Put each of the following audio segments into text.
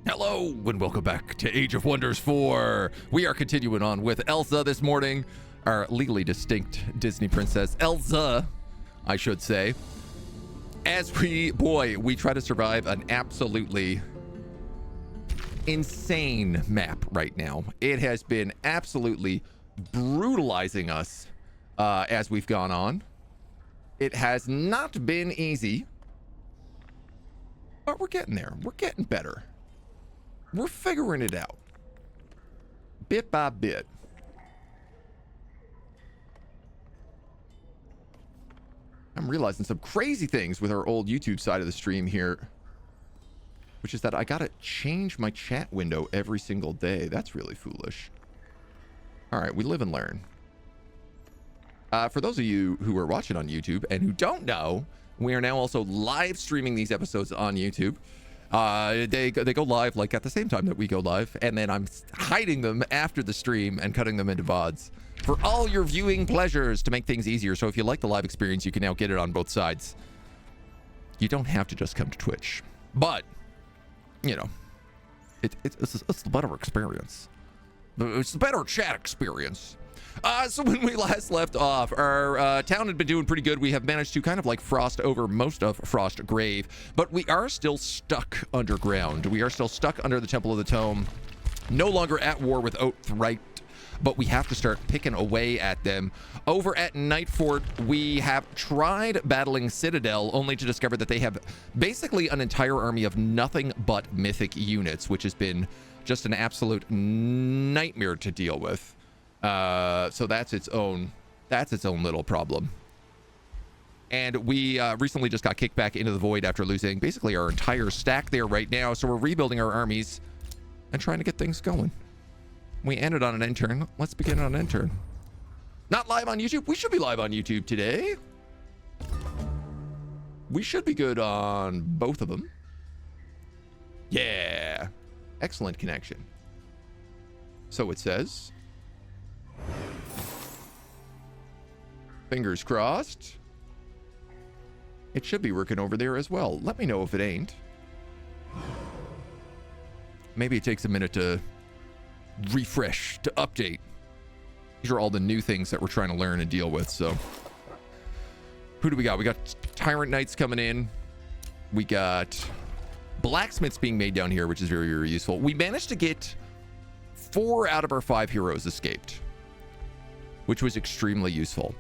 Hello and welcome back to Age of Wonders 4. We are continuing on with Elsa this morning, our legally distinct Disney princess, Elsa, I should say. As we try to survive an absolutely insane map right now. It has been absolutely brutalizing us as we've gone on. It has not been easy, but we're getting there. We're getting better. We're figuring it out, bit by bit. I'm realizing some crazy things with our old YouTube side of the stream here, which is that I gotta change my chat window every single day. That's really foolish. All right, we live and learn. For those of you who are watching on YouTube and who don't know, we are now also live streaming these episodes on YouTube. They go live like at the same time that we go live, and then I'm hiding them after the stream and cutting them into VODs for all your viewing pleasures to make things easier. So if you like the live experience, you can now get it on both sides. You don't have to just come to Twitch, but you know, it's the better experience. It's the better chat experience. So when we last left off, our town had been doing pretty good. We have managed to kind of like frost over most of Frost Grave, but we are still stuck underground. We are still stuck under the Temple of the Tome, no longer at war with Oathright, but we have to start picking away at them. Over at Nightfort, we have tried battling Citadel, only to discover that they have basically an entire army of nothing but mythic units, which has been just an absolute nightmare to deal with. So that's its own little problem. And we recently just got kicked back into the void after losing basically our entire stack there right now. So we're rebuilding our armies and trying to get things going. We ended on an intern. Let's begin on an intern. Not live on YouTube. We should be live on YouTube today. We should be good on both of them. Yeah. Excellent connection. So it says. Fingers crossed. It should be working over there as well. Let me know if it ain't. Maybe it takes a minute to refresh, to update. These are all the new things that we're trying to learn and deal with. So who do we got? We got Tyrant Knights coming in. We got blacksmiths being made down here, which is very, very useful. We managed to get 4 out of our 5 heroes escaped, which was extremely useful.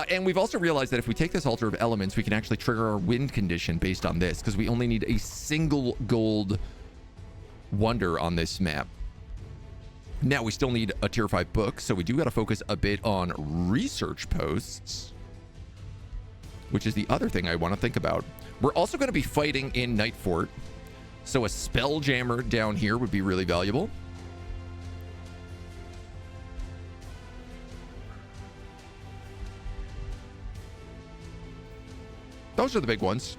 And we've also realized that if we take this Altar of Elements, we can actually trigger our wind condition based on this, because we only need a single gold wonder on this map. Now, we still need a tier 5 book, so we do got to focus a bit on research posts, which is the other thing I want to think about. We're also going to be fighting in Nightfort, so a Spelljammer down here would be really valuable. Those are the big ones.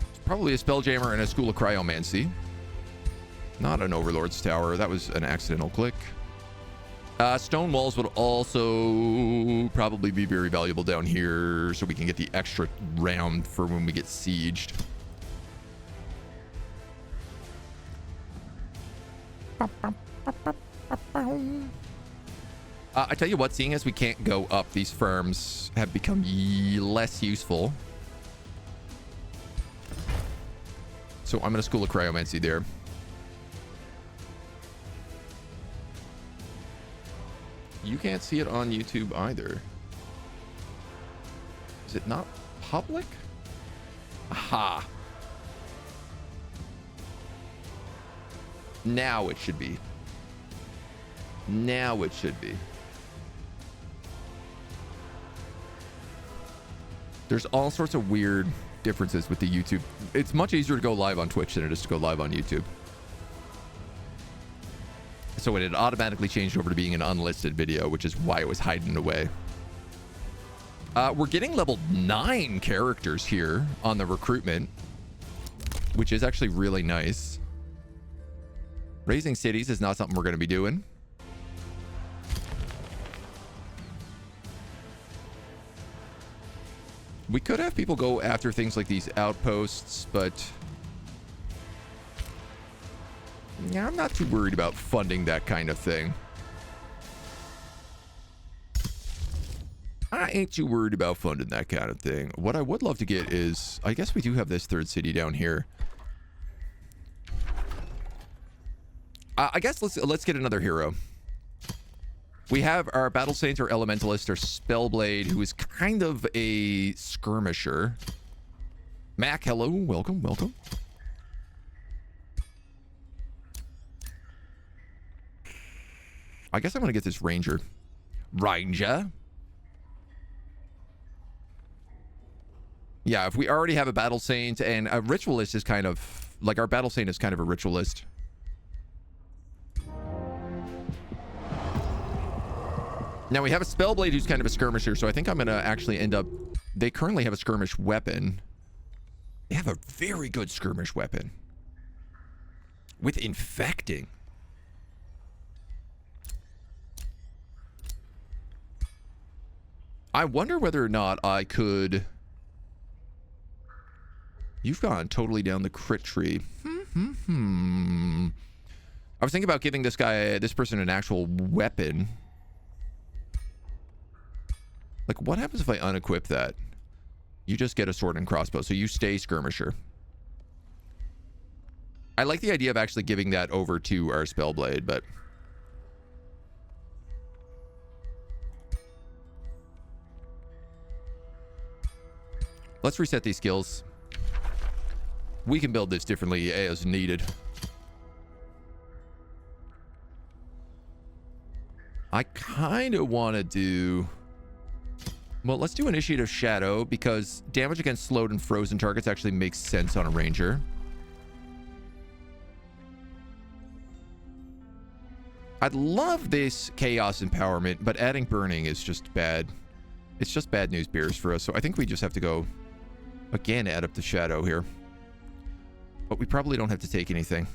It's probably a Spelljammer and a School of Cryomancy. Not an Overlord's Tower. That was an accidental click. Stone walls would also probably be very valuable down here, so we can get the extra round for when we get sieged. I tell you what, seeing as we can't go up, these farms have become less useful. So I'm going to School of Cryomancy there. You can't see it on YouTube either. Is it not public? Aha. Now it should be. Now it should be. There's all sorts of weird differences with the YouTube. It's much easier to go live on Twitch than it is to go live on YouTube. So it had automatically changed over to being an unlisted video, which is why it was hiding away. We're getting level 9 characters here on the recruitment, which is actually really nice. Raising cities is not something we're going to be doing. We could have people go after things like these outposts, but Yeah, I'm not too worried about funding that kind of thing. I ain't too worried about funding that kind of thing. What I would love to get is, I guess we do have this third city down here. I guess let's get another hero. We have our Battle Saint, our Elementalist, our Spellblade, who is kind of a skirmisher. Mac, hello, welcome, welcome. I guess I'm gonna get this Ranger. Ranger? Yeah, if we already have a Battle Saint, and a Ritualist is kind of, like, our Battle Saint is kind of a Ritualist. Now we have a Spellblade who's kind of a skirmisher, so I think I'm going to actually end up... They currently have a skirmish weapon. They have a very good skirmish weapon. With infecting. I wonder whether or not I could... You've gone totally down the crit tree. I was thinking about giving this person an actual weapon. Like, what happens if I unequip that? You just get a sword and crossbow, so you stay skirmisher. I like the idea of actually giving that over to our Spellblade, but... Let's reset these skills. We can build this differently as needed. I kind of want to do... Well, let's do Initiative Shadow, because damage against slowed and frozen targets actually makes sense on a Ranger. I'd love this Chaos Empowerment, but adding Burning is just bad. It's just bad news bears for us, so I think we just have to go, again, add up the Shadow here. But we probably don't have to take anything.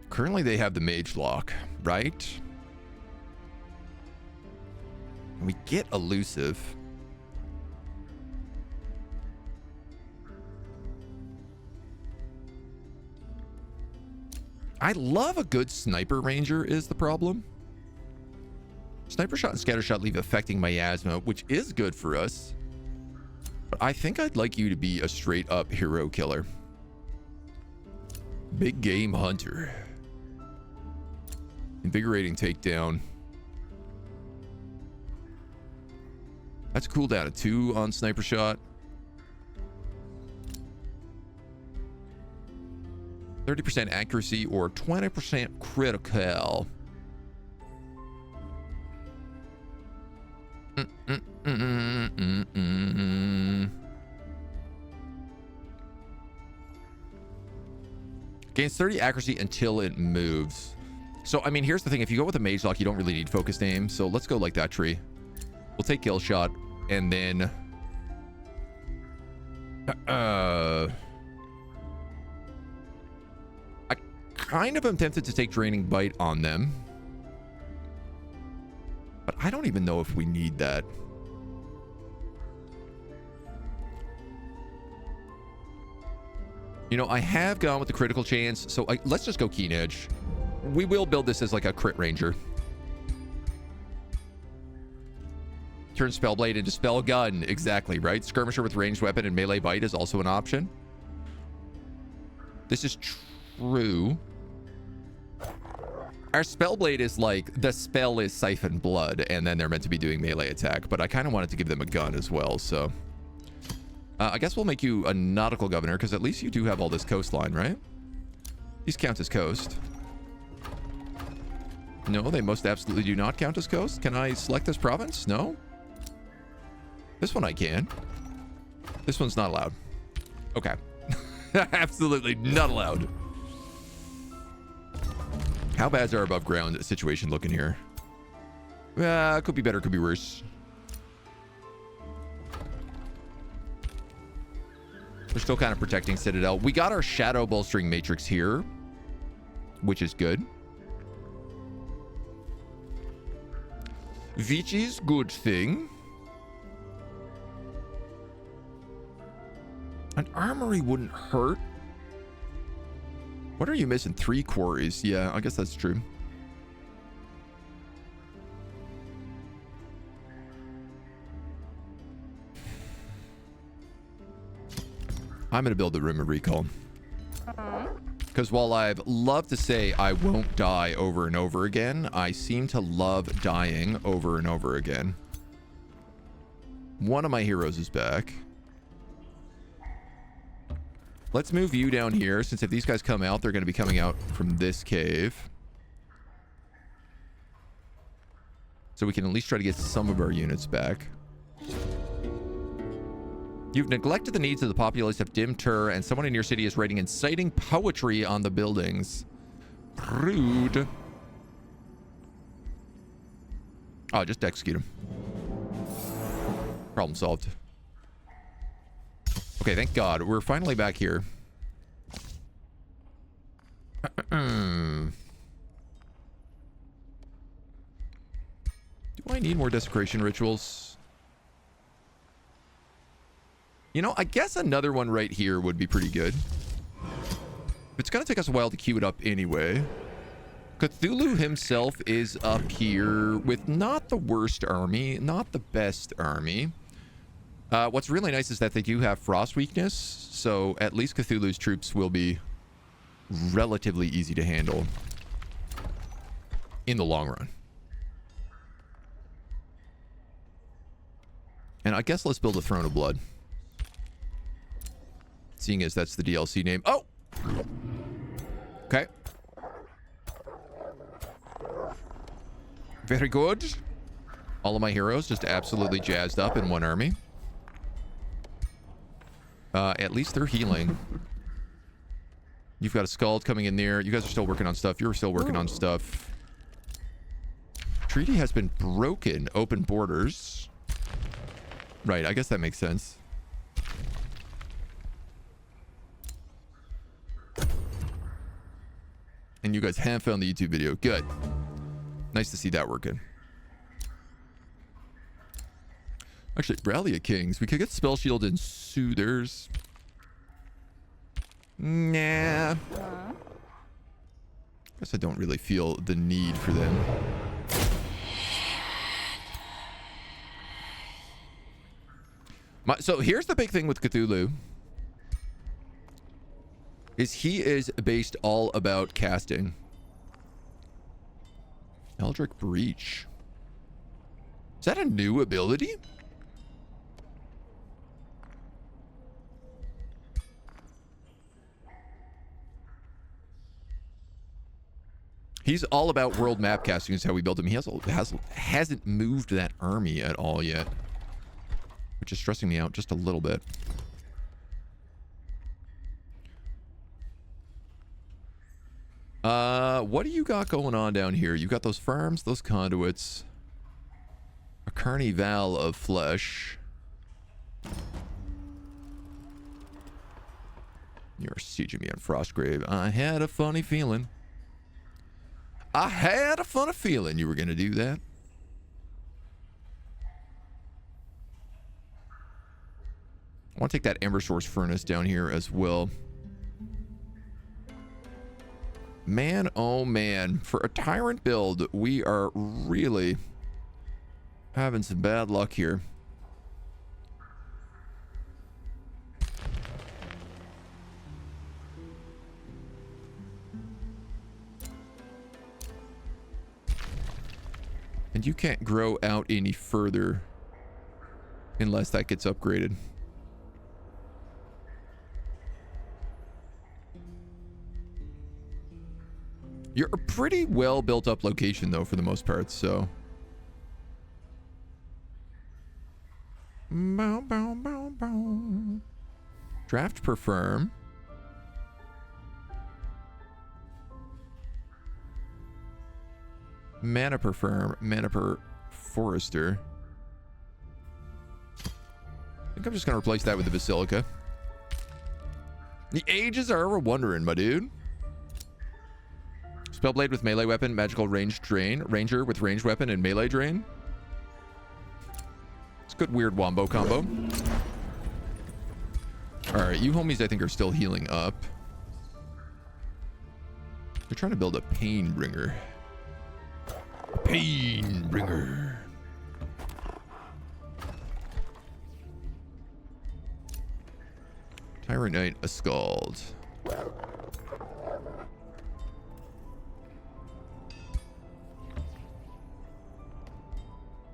Currently, they have the Mage Lock, right? And we get Elusive. I love a good Sniper Ranger is the problem. Sniper Shot and Scatter Shot leave affecting miasma, which is good for us. But I think I'd like you to be a straight up hero killer. Big Game Hunter. Invigorating Takedown. That's a cooldown of 2 on Sniper Shot. 30% accuracy or 20% critical. Gains 30 accuracy until it moves. So, I mean, here's the thing. If you go with a Mage Lock, you don't really need focused aim. So let's go like that tree. We'll take Kill Shot and then... I kind of am tempted to take Draining Bite on them. But I don't even know if we need that. You know, I have gone with the critical chance, so let's just go Keen Edge. We will build this as like a crit ranger. Turn Spellblade into Spell Gun. Exactly, right? Skirmisher with ranged weapon and melee bite is also an option. This is true. Our Spellblade is like, the spell is Siphon Blood, and then they're meant to be doing melee attack, but I kind of wanted to give them a gun as well, so... I guess we'll make you a Nautical Governor, because at least you do have all this coastline, right? These count as coast. No, they most absolutely do not count as coast. Can I select this province? No? This one I can. This one's not allowed. Okay. Absolutely not allowed. How bad's our above ground situation looking here? Could be better, could be worse. We're still kind of protecting Citadel. We got our Shadow Bolstering Matrix here, which is good. Vichi's good thing. An armory wouldn't hurt. What are you missing? 3 quarries. Yeah, I guess that's true. I'm going to build the Room of Recall. Because while I've loved to say I won't die over and over again, I seem to love dying over and over again. One of my heroes is back. Let's move you down here, since if these guys come out, they're going to be coming out from this cave. So we can at least try to get some of our units back. You've neglected the needs of the populace of Dimtur, and someone in your city is writing inciting poetry on the buildings. Rude. Oh, just execute him. Problem solved. Okay, thank God. We're finally back here. Do I need more desecration rituals? You know, I guess another one right here would be pretty good. It's going to take us a while to queue it up anyway. Cthulhu himself is up here with not the worst army, not the best army. What's really nice is that they do have frost weakness, so at least Cthulhu's troops will be relatively easy to handle in the long run. And I guess let's build a Throne of Blood. Seeing as that's the DLC name. Oh! Okay. Very good. All of my heroes just absolutely jazzed up in one army. At least they're healing. You've got a Skald coming in there. You guys are still working on stuff. You're still working on stuff. Treaty has been broken. Open borders. Right, I guess that makes sense. And you guys have found the YouTube video. Good. Nice to see that working. Actually, Rally of Kings. We could get Spell Shield and Soothers. Nah. Guess I don't really feel the need for them. So here's the big thing with Cthulhu. He is based all about casting. Eldritch Breach. Is that a new ability? He's all about world map casting is how we built him. He hasn't moved that army at all yet, which is stressing me out just a little bit. What do you got going on down here? You got those farms, those conduits, a carnival of flesh. You're sieging me on Frostgrave. I had a funny feeling. I had a funny feeling you were going to do that. I want to take that Ember Source Furnace down here as well. Man, oh man. For a Tyrant build, we are really having some bad luck here. And you can't grow out any further unless that gets upgraded. You're a pretty well built up location though for the most part, so. Bow, bow, bow, bow. Draft per firm. Mana per firm, mana per forester. I think I'm just going to replace that with the Basilica. The ages are a-wondering, my dude. Spellblade with melee weapon, magical range drain. Ranger with ranged weapon and melee drain. It's a good weird wombo combo. Alright, you homies I think are still healing up. They're trying to build a pain bringer. Pain bringer. Tyrant Knight, a Scald. So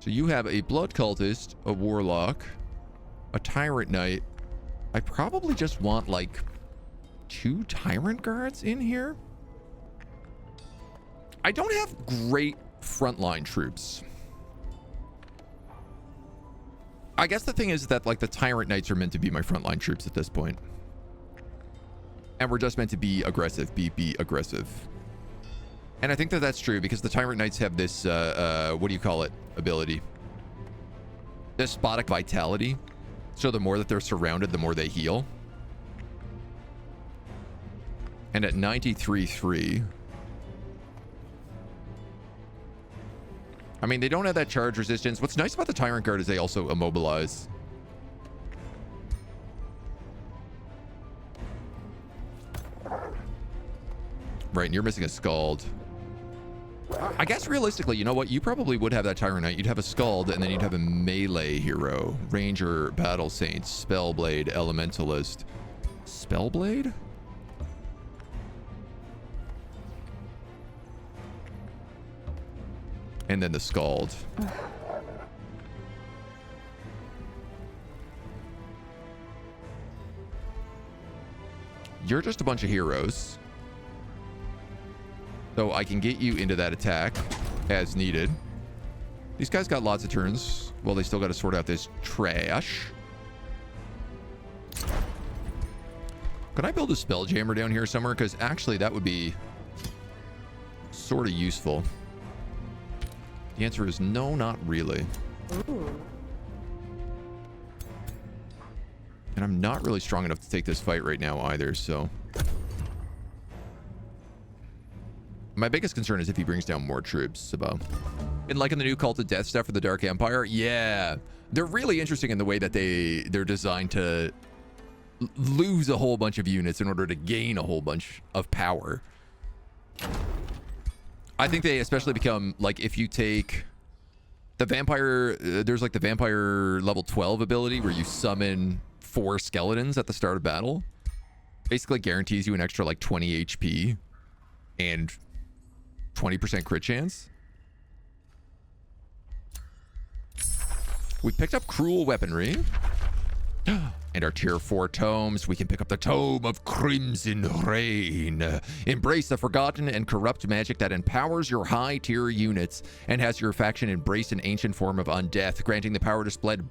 you have a Blood Cultist, a Warlock, a Tyrant Knight. I probably just want like 2 Tyrant Guards in here. I don't have great frontline troops. I guess the thing is that like the Tyrant Knights are meant to be my frontline troops at this point. And we're just meant to be aggressive, be aggressive. And I think that that's true because the Tyrant Knights have this, what do you call it, ability? Despotic Vitality. So the more that they're surrounded, the more they heal. And at 93.3... I mean, they don't have that charge resistance. What's nice about the Tyrant Guard is they also immobilize. Right, and you're missing a Scald. I guess realistically, you know what? You probably would have that Tyrant Knight. You'd have a Scald, and then you'd have a melee hero. Ranger, Battle Saint, Spellblade, Elementalist. Spellblade? And then the Scald. You're just a bunch of heroes. So I can get you into that attack as needed. These guys got lots of turns. Well, they still got to sort out this trash. Can I build a Spelljammer down here somewhere? Because actually that would be sort of useful. The answer is no, not really. Ooh. And I'm not really strong enough to take this fight right now either, so... My biggest concern is if he brings down more troops, Sabo. And like in the new Cult of Death stuff for the Dark Empire, yeah. They're really interesting in the way that they're designed to lose a whole bunch of units in order to gain a whole bunch of power. I think they especially become, like, if you take the vampire, there's like the vampire level 12 ability where you summon 4 skeletons at the start of battle. Basically guarantees you an extra like 20 HP and 20% crit chance. We picked up Cruel Weaponry. And our tier 4 tomes, we can pick up the Tome of Crimson Rain. Embrace the forgotten and corrupt magic that empowers your high tier units and has your faction embrace an ancient form of undeath, granting the power to spread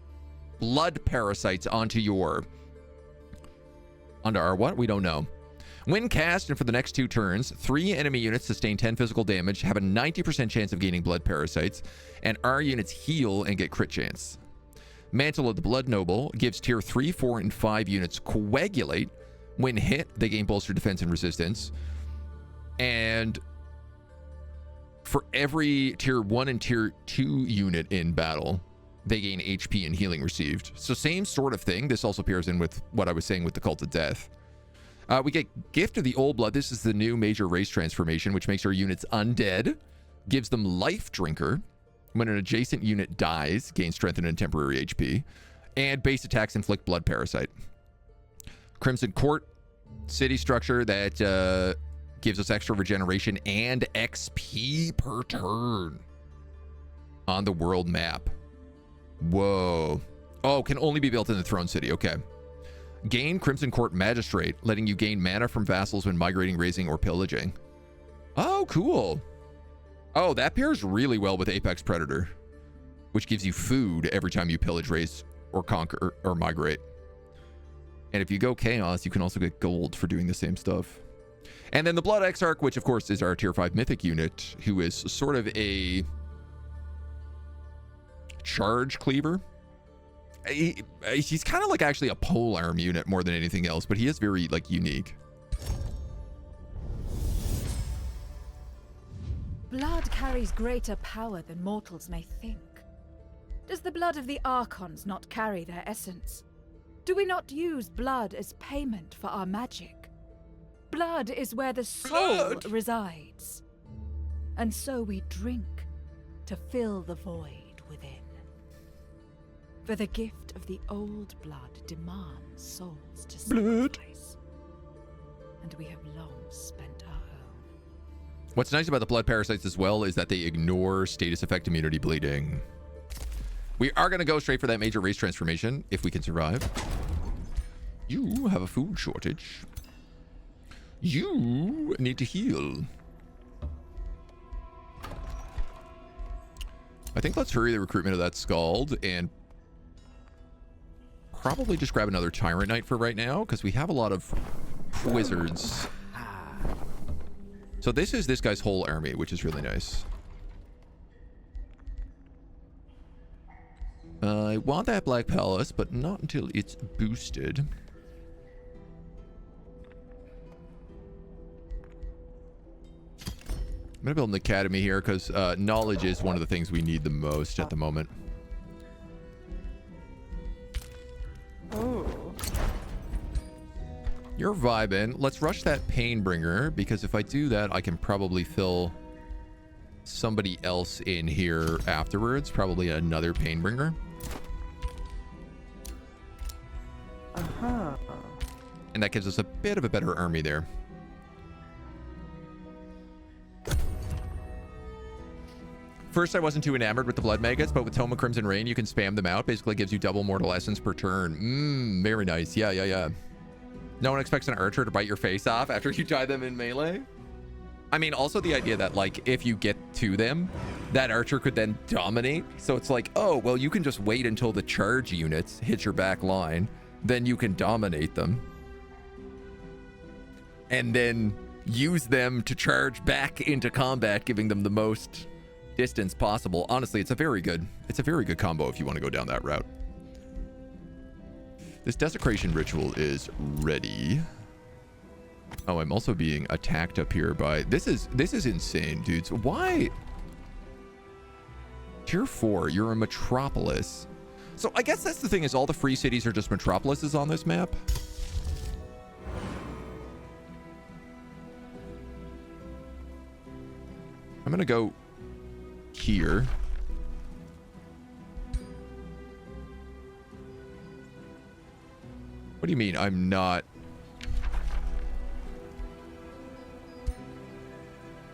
blood parasites onto our what? We don't know. When cast and for the next 2 turns, 3 enemy units sustain 10 physical damage, have a 90% chance of gaining blood parasites, and our units heal and get crit chance. Mantle of the Blood Noble gives tier 3, 4, and 5 units coagulate. When hit, they gain bolstered defense and resistance. And for every tier 1 and tier 2 unit in battle, they gain HP and healing received. So same sort of thing. This also pairs in with what I was saying with the Cult of Death. We get Gift of the Old Blood. This is the new major race transformation, which makes our units undead. Gives them Life Drinker. When an adjacent unit dies, gain strength and temporary HP. And base attacks inflict blood parasite. Crimson Court, city structure that gives us extra regeneration and XP per turn on the world map. Whoa. Oh, can only be built in the Throne City. Okay. Gain Crimson Court Magistrate, letting you gain mana from vassals when migrating, raising, or pillaging. Oh, cool. Oh, that pairs really well with Apex Predator, which gives you food every time you pillage, raise, or conquer, or migrate. And if you go Chaos, you can also get gold for doing the same stuff. And then the Blood Exarch, which of course is our tier 5 mythic unit, who is sort of a charge cleaver. He's kind of like actually a polearm unit more than anything else, but he is very like unique. Blood carries greater power than mortals may think. Does the blood of the Archons not carry their essence? Do we not use blood as payment for our magic? Blood is where the soul resides. And so we drink to fill the void within. For the gift of the old blood demands souls to sacrifice. And we have long spent our own. What's nice about the blood parasites as well is that they ignore status effect immunity bleeding. We are going to go straight for that major race transformation if we can survive. You have a food shortage. You need to heal. I think let's hurry the recruitment of that Scald and probably just grab another Tyrant Knight for right now because we have a lot of wizards. So this is this guy's whole army, which is really nice. I want that Black Palace, but not until it's boosted. I'm going to build an academy here because knowledge is one of the things we need the most at the moment. Oh. You're vibing. Let's rush that Painbringer because if I do that, I can probably fill somebody else in here afterwards. Probably another Painbringer. Uh-huh. And that gives us a bit of a better army there. First, I wasn't too enamored with the Blood Maggots, but with Tome of Crimson Rain, you can spam them out. Basically gives you double mortal essence per turn. Very nice. Yeah. No one expects an archer to bite your face off after you tie them in melee. I mean, also the idea that, like, if you get to them, that archer could then dominate. So it's like, oh, well, you can just wait until the charge units hit your back line. Then you can dominate them. And then use them to charge back into combat, giving them the most distance possible. Honestly, it's a very good combo if you want to go down that route. This desecration ritual is ready. Oh, I'm also being attacked up here by this is insane, dudes. Why? Tier 4, you're a metropolis. So I guess that's the thing, is all the free cities are just metropolises on this map. I'm gonna go here. What do you mean I'm not?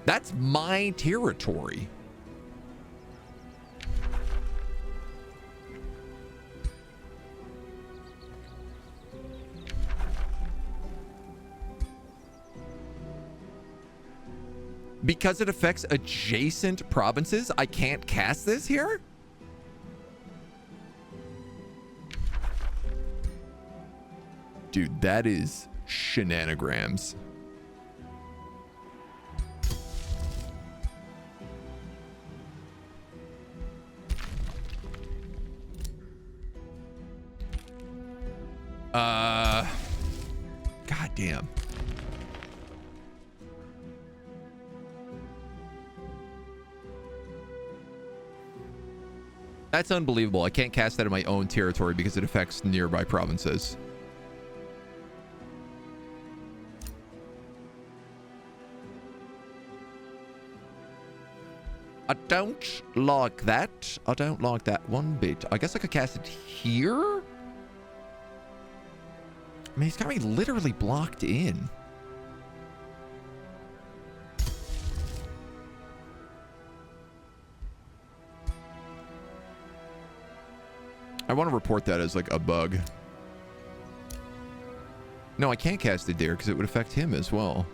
That's my territory. Because it affects adjacent provinces, I can't cast this here? Dude, that is shenanigans. God damn. That's unbelievable. I can't cast that in my own territory because it affects nearby provinces. I don't like that. I don't like that one bit. I guess I could cast it here? I mean, he's got me literally blocked in. I want to report that as like a bug. No, I can't cast it there because it would affect him as well.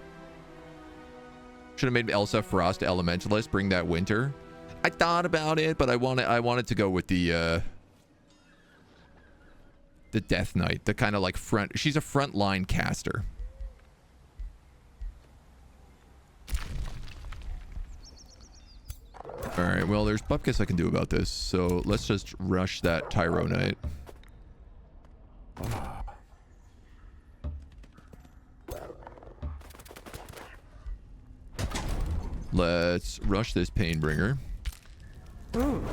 Should have made Elsa Frost Elementalist, bring that winter. I thought about it, but I wanted to go with the Death Knight, the kind of like front. She's a frontline caster. All right, well, there's bupkis I can do about this, so let's just rush that Tyro Knight. Let's rush this Painbringer. Ooh.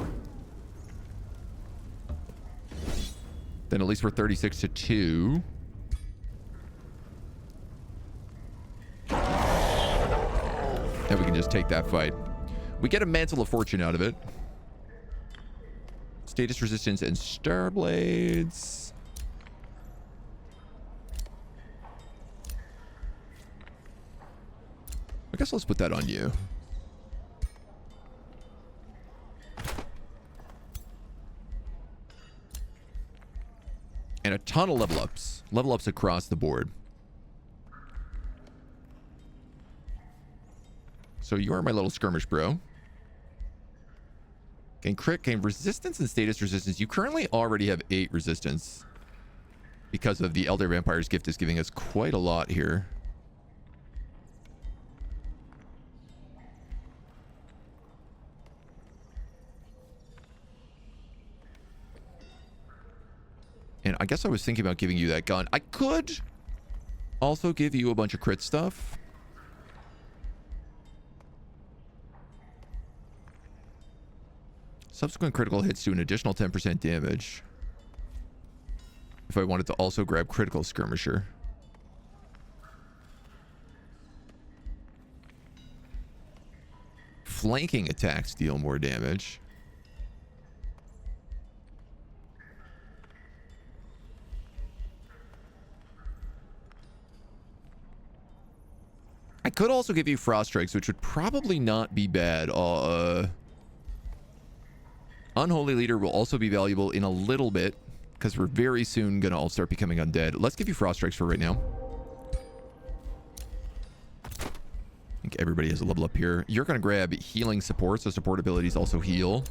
Then at least we're 36 to 2. And we can just take that fight. We get a Mantle of Fortune out of it. Status resistance and Star Blades. I guess let's put that on you. And a ton of level ups. Level ups across the board. So you are my little skirmish bro. Gain crit, gain resistance and status resistance. You currently already have 8 resistance. Because of the Elder Vampire's Gift is giving us quite a lot here. And I guess I was thinking about giving you that gun. I could also give you a bunch of crit stuff. Subsequent critical hits do an additional 10% damage. If I wanted to also grab critical skirmisher. Flanking attacks deal more damage. I could also give you frost strikes, which would probably not be bad. Unholy Leader will also be valuable in a little bit, because we're very soon going to all start becoming undead. Let's give you frost strikes for right now. I think everybody has a level up here. You're going to grab healing support, so support abilities also heal.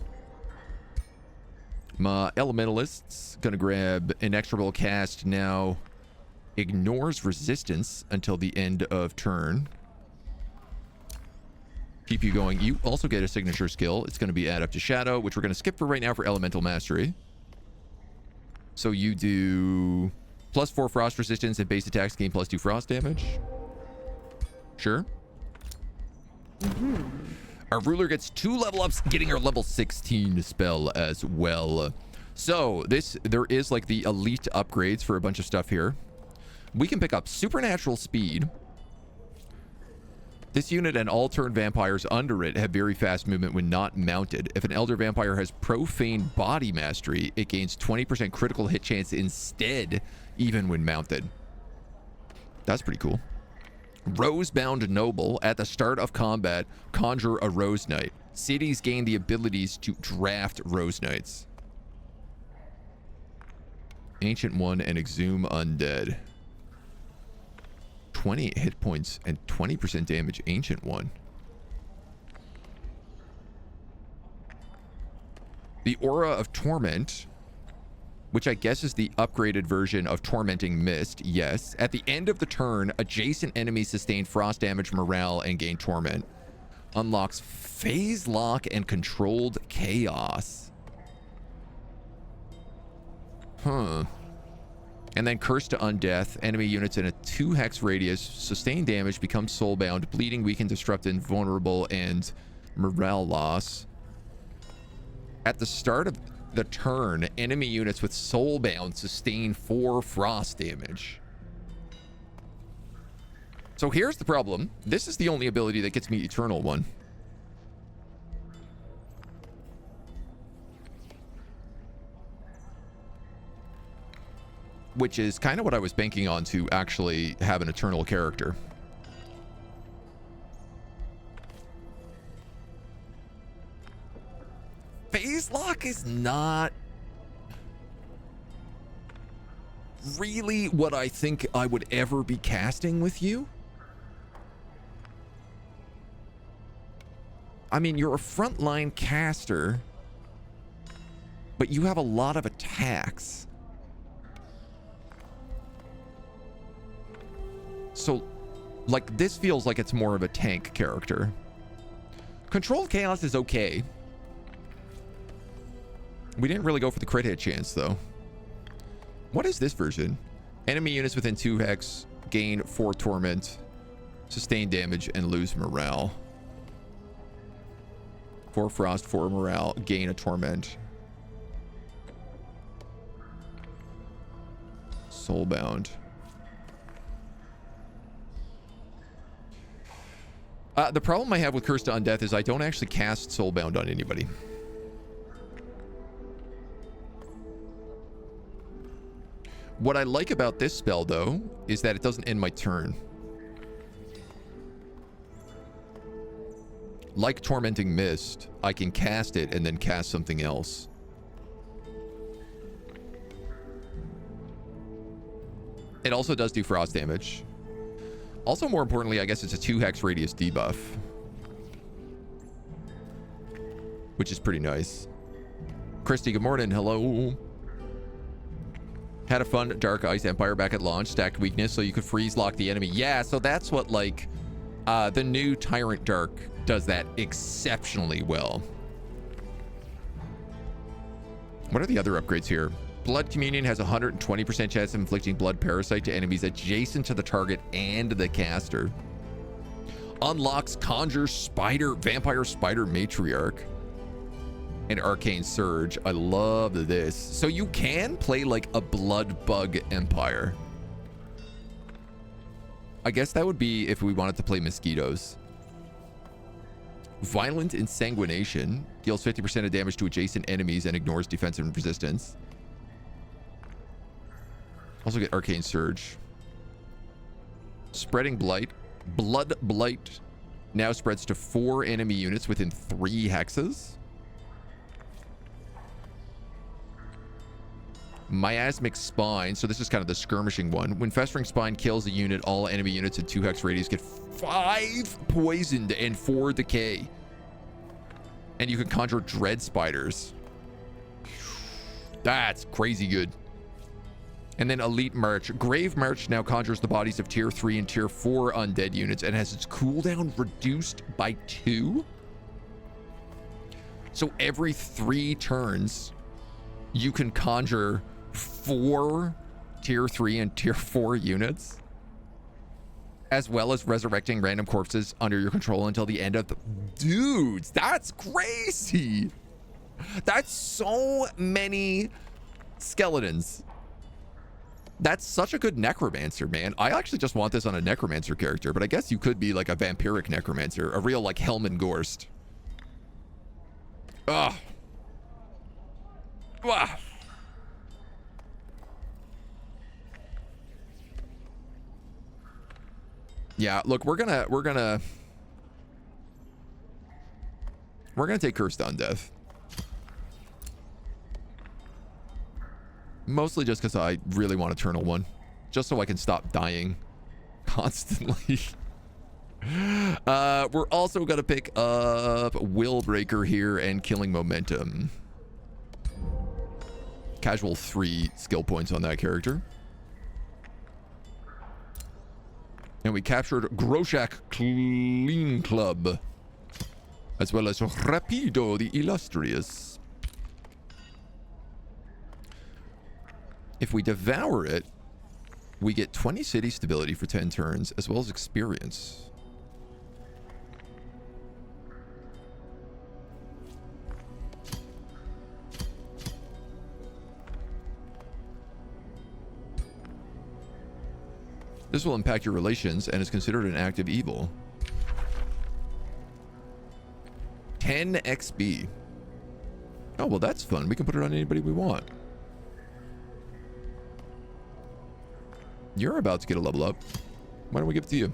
My Elementalist's going to grab Inexorable Cast now. Ignores resistance until the end of turn. Keep you going. You also get a signature skill. It's going to be Add Up to Shadow, which we're going to skip for right now for Elemental Mastery. So you do +4 frost resistance and base attacks gain +2 frost damage. Sure. Our ruler gets 2 level ups, getting our level 16 spell as well. So there is like the elite upgrades for a bunch of stuff here. We can pick up supernatural speed. This unit and all turn vampires under it have very fast movement when not mounted. If an elder vampire has profane body mastery, it gains 20% critical hit chance instead, even when mounted. That's pretty cool. Rosebound Noble. At the start of combat, conjure a Rose Knight. Cities gain the abilities to draft Rose Knights. Ancient One and Exhume Undead. 20 hit points and 20% damage. Ancient One. The Aura of Torment, which I guess is the upgraded version of Tormenting Mist. Yes. At the end of the turn, adjacent enemies sustain frost damage, morale, and gain torment. Unlocks Phase Lock and Controlled Chaos. Huh. And then Curse to Undeath. Enemy units in a 2 hex radius sustain damage, become soulbound, bleeding, weakened, disrupted, vulnerable, and morale loss. At the start of the turn, enemy units with soulbound sustain 4 frost damage. So here's the problem. This is the only ability that gets me Eternal One. Which is kind of what I was banking on to actually have an eternal character. Phase Lock is not really what I think I would ever be casting with you. I mean, you're a frontline caster, but you have a lot of attacks. So, like, this feels like it's more of a tank character. Controlled Chaos is okay. We didn't really go for the crit hit chance, though. What is this version? Enemy units within 2 hex gain 4 torment, sustain damage, and lose morale. 4 frost, 4 morale, gain a torment. Soulbound. The problem I have with Curse to Undeath is I don't actually cast Soulbound on anybody. What I like about this spell, though, is that it doesn't end my turn. Like Tormenting Mist, I can cast it and then cast something else. It also does do frost damage. Also, more importantly, I guess it's a 2 hex radius debuff, which is pretty nice. Christy, good morning. Hello. Had a fun Dark Ice Empire back at launch. Stacked weakness so you could freeze lock the enemy. Yeah, so that's what, like, the new Tyrant Dark does that exceptionally well. What are the other upgrades here? Blood Communion has a 120% chance of inflicting blood parasite to enemies adjacent to the target and the caster. Unlocks Conjure Spider, Vampire Spider Matriarch. And Arcane Surge. I love this. So you can play like a Blood Bug Empire. I guess that would be if we wanted to play Mosquitoes. Violent Insanguination deals 50% of damage to adjacent enemies and ignores defensive resistance. Also get Arcane Surge. Spreading Blight. Blood Blight now spreads to 4 enemy units within 3 hexes. Miasmic Spine. So this is kind of the skirmishing one. When Festering Spine kills a unit, all enemy units in 2 hex radius get 5 poisoned and 4 decay. And you can conjure Dread Spiders. That's crazy good. And then Elite March. Grave March now conjures the bodies of tier 3 and tier 4 undead units and has its cooldown reduced by 2. So every 3 turns, you can conjure 4 tier 3 and tier 4 units, as well as resurrecting random corpses under your control until the end of the... Dudes, that's crazy. That's so many skeletons. That's such a good necromancer, man. I actually just want this on a necromancer character, but I guess you could be like a vampiric necromancer, a real like Helman Gorst. Ugh. Wow. Yeah, look, we're gonna take Curse to Undeath. Mostly just because I really want Eternal One. Just so I can stop dying constantly. We're also going to pick up Willbreaker here and Killing Momentum. Casual 3 skill points on that character. And we captured Groshak Clean Club. As well as Rapido the Illustrious. If we devour it, we get 20 city stability for 10 turns, as well as experience. This will impact your relations and is considered an act of evil. 10 XP. Oh, well, that's fun. We can put it on anybody we want. You're about to get a level up. Why don't we give it to you?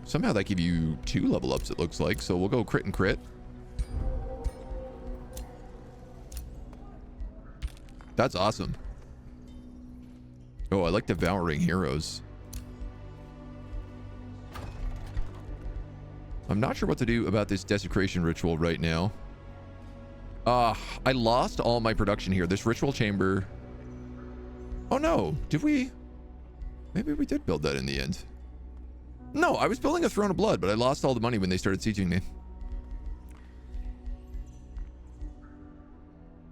Somehow that give you 2 level ups, it looks like. So we'll go crit and crit. That's awesome. Oh, I like Devouring Heroes. I'm not sure what to do about this desecration ritual right now. I lost all my production here. This ritual chamber. Oh no, did we? Maybe we did build that in the end. No, I was building a Throne of Blood, but I lost all the money when they started sieging me.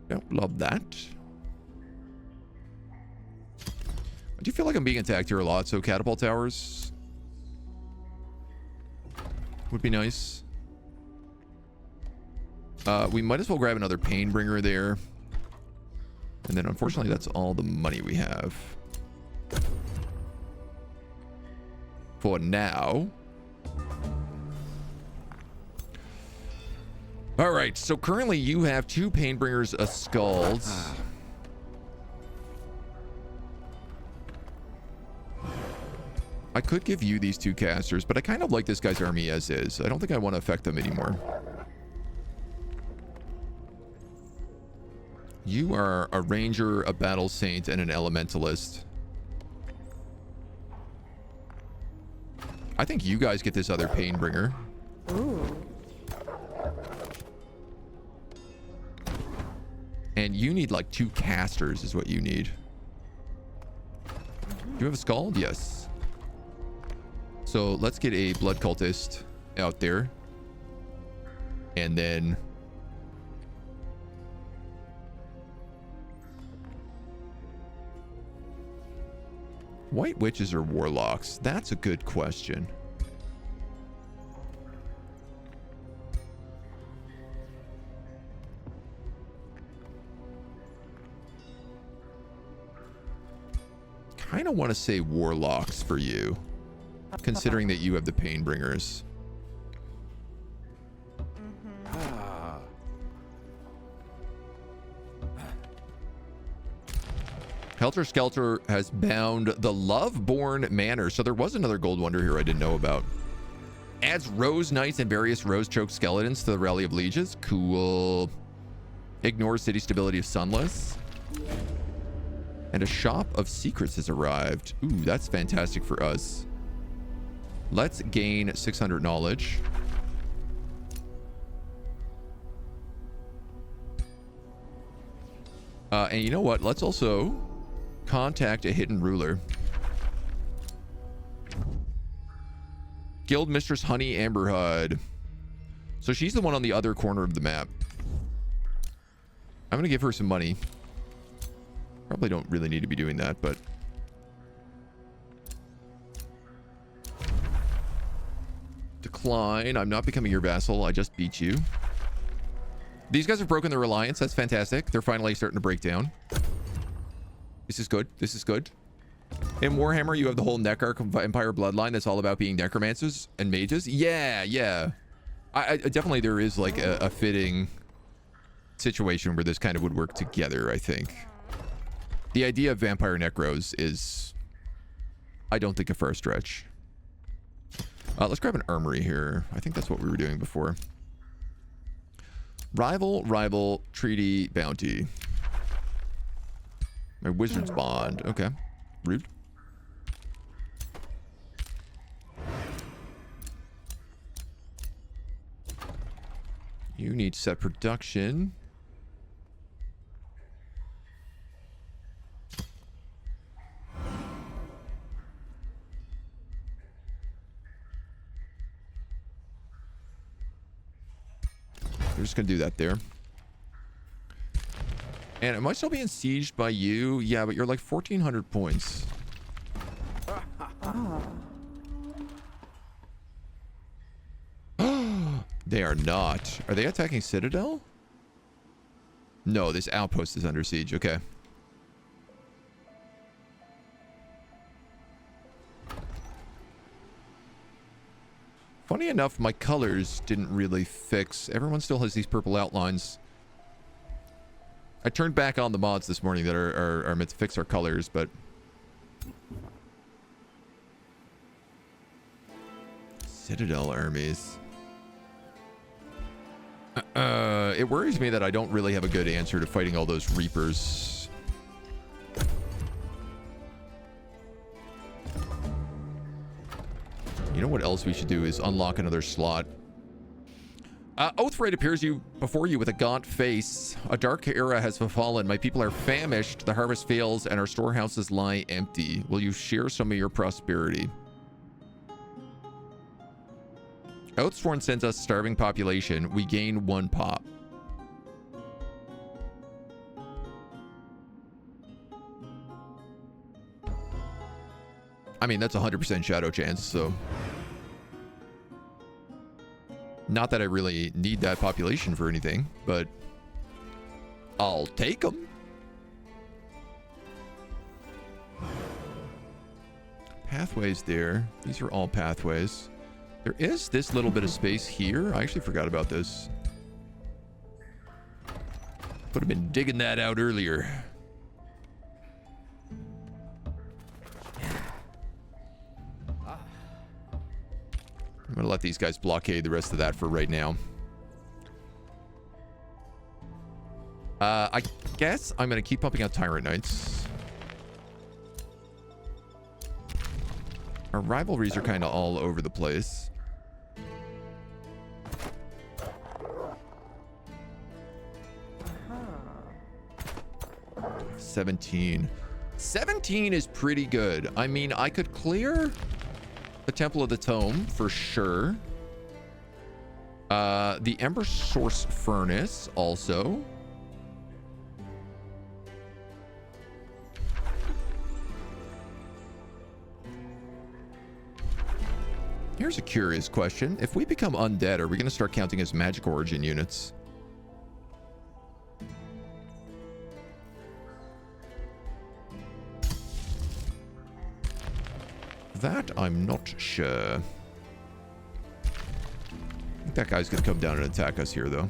Don't love that. I do feel like I'm being attacked here a lot, so catapult towers would be nice. We might as well grab another Painbringer there. And then unfortunately, that's all the money we have. for now. All right, so currently you have 2 Painbringers of Skulls. I could give you these 2 casters, but I kind of like this guy's army as is. I don't think I want to affect them anymore. You are a ranger, a battle saint, and an elementalist. I think you guys get this other Painbringer. Ooh. And you need like 2 casters is what you need. Do you have a skull? Yes. So let's get a blood cultist out there. And then... White witches or warlocks? That's a good question. Kind of want to say warlocks for you, considering that you have the Painbringers. Helter Skelter has bound the Loveborn Manor. So there was another gold wonder here I didn't know about. Adds Rose Knights and various Rose-choked skeletons to the Rally of Lieges. Cool. Ignores city stability of Sunless. And a Shop of Secrets has arrived. Ooh, that's fantastic for us. Let's gain 600 knowledge. And you know what? Let's also contact a hidden ruler. Guild Mistress Honey Amberhud. So she's the one on the other corner of the map. I'm going to give her some money. Probably don't really need to be doing that, but... Decline. I'm not becoming your vassal. I just beat you. These guys have broken their alliance. That's fantastic. They're finally starting to break down. This is good. This is good. In Warhammer, you have the whole Neckarch Empire bloodline that's all about being necromancers and mages. Yeah, yeah. I definitely, there is like a fitting situation where this kind of would work together, I think. The idea of vampire necros is, I don't think, a far stretch. Let's grab an armory here. I think that's what we were doing before. Rival, treaty, bounty. My wizard's bond. Okay. Rude. You need set production. We're just gonna do that there. And am I still being sieged by you? Yeah, but you're like 1,400 points. They are not. Are they attacking Citadel? No, this outpost is under siege. Okay. Funny enough, my colors didn't really fix. Everyone still has these purple outlines. I turned back on the mods this morning that are meant to fix our colors, but... Citadel armies. It worries me that I don't really have a good answer to fighting all those Reapers. You know what else we should do is unlock another slot. Oathright appears before you with a gaunt face. A dark era has befallen. My people are famished. The harvest fails and our storehouses lie empty. Will you share some of your prosperity? Oathsworn sends us starving population. We gain 1 pop. I mean, that's 100% shadow chance, so... Not that I really need that population for anything, but... I'll take them. pathways there. These are all pathways. There is this little bit of space here. I actually forgot about this. Would have been digging that out earlier. I'm gonna let these guys blockade the rest of that for right now. I guess I'm gonna keep pumping out Tyrant Knights. Our rivalries are kind of all over the place. Huh. 17 is pretty good. I mean, I could clear the Temple of the Tome for sure. The Ember Source Furnace also. Here's a curious question. If we become undead, are we going to start counting as magic origin units? That I'm not sure. I think that guy's going to come down and attack us here, though.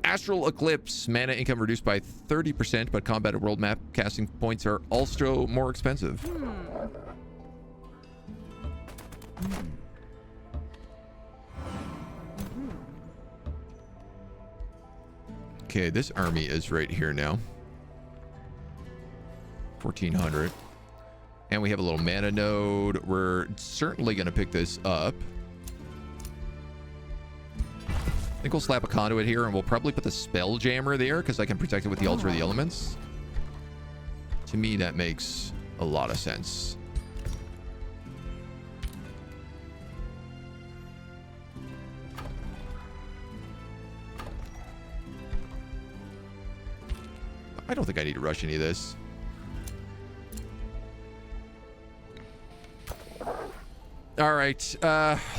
Astral Eclipse. Mana income reduced by 30%, but combat and world map casting points are also more expensive. Okay, this army is right here now. 1400. And we have a little mana node. We're certainly going to pick this up. I think we'll slap a conduit here, and we'll probably put the spell jammer there because I can protect it with the altar of the elements. To me, that makes a lot of sense. I don't think I need to rush any of this. All right,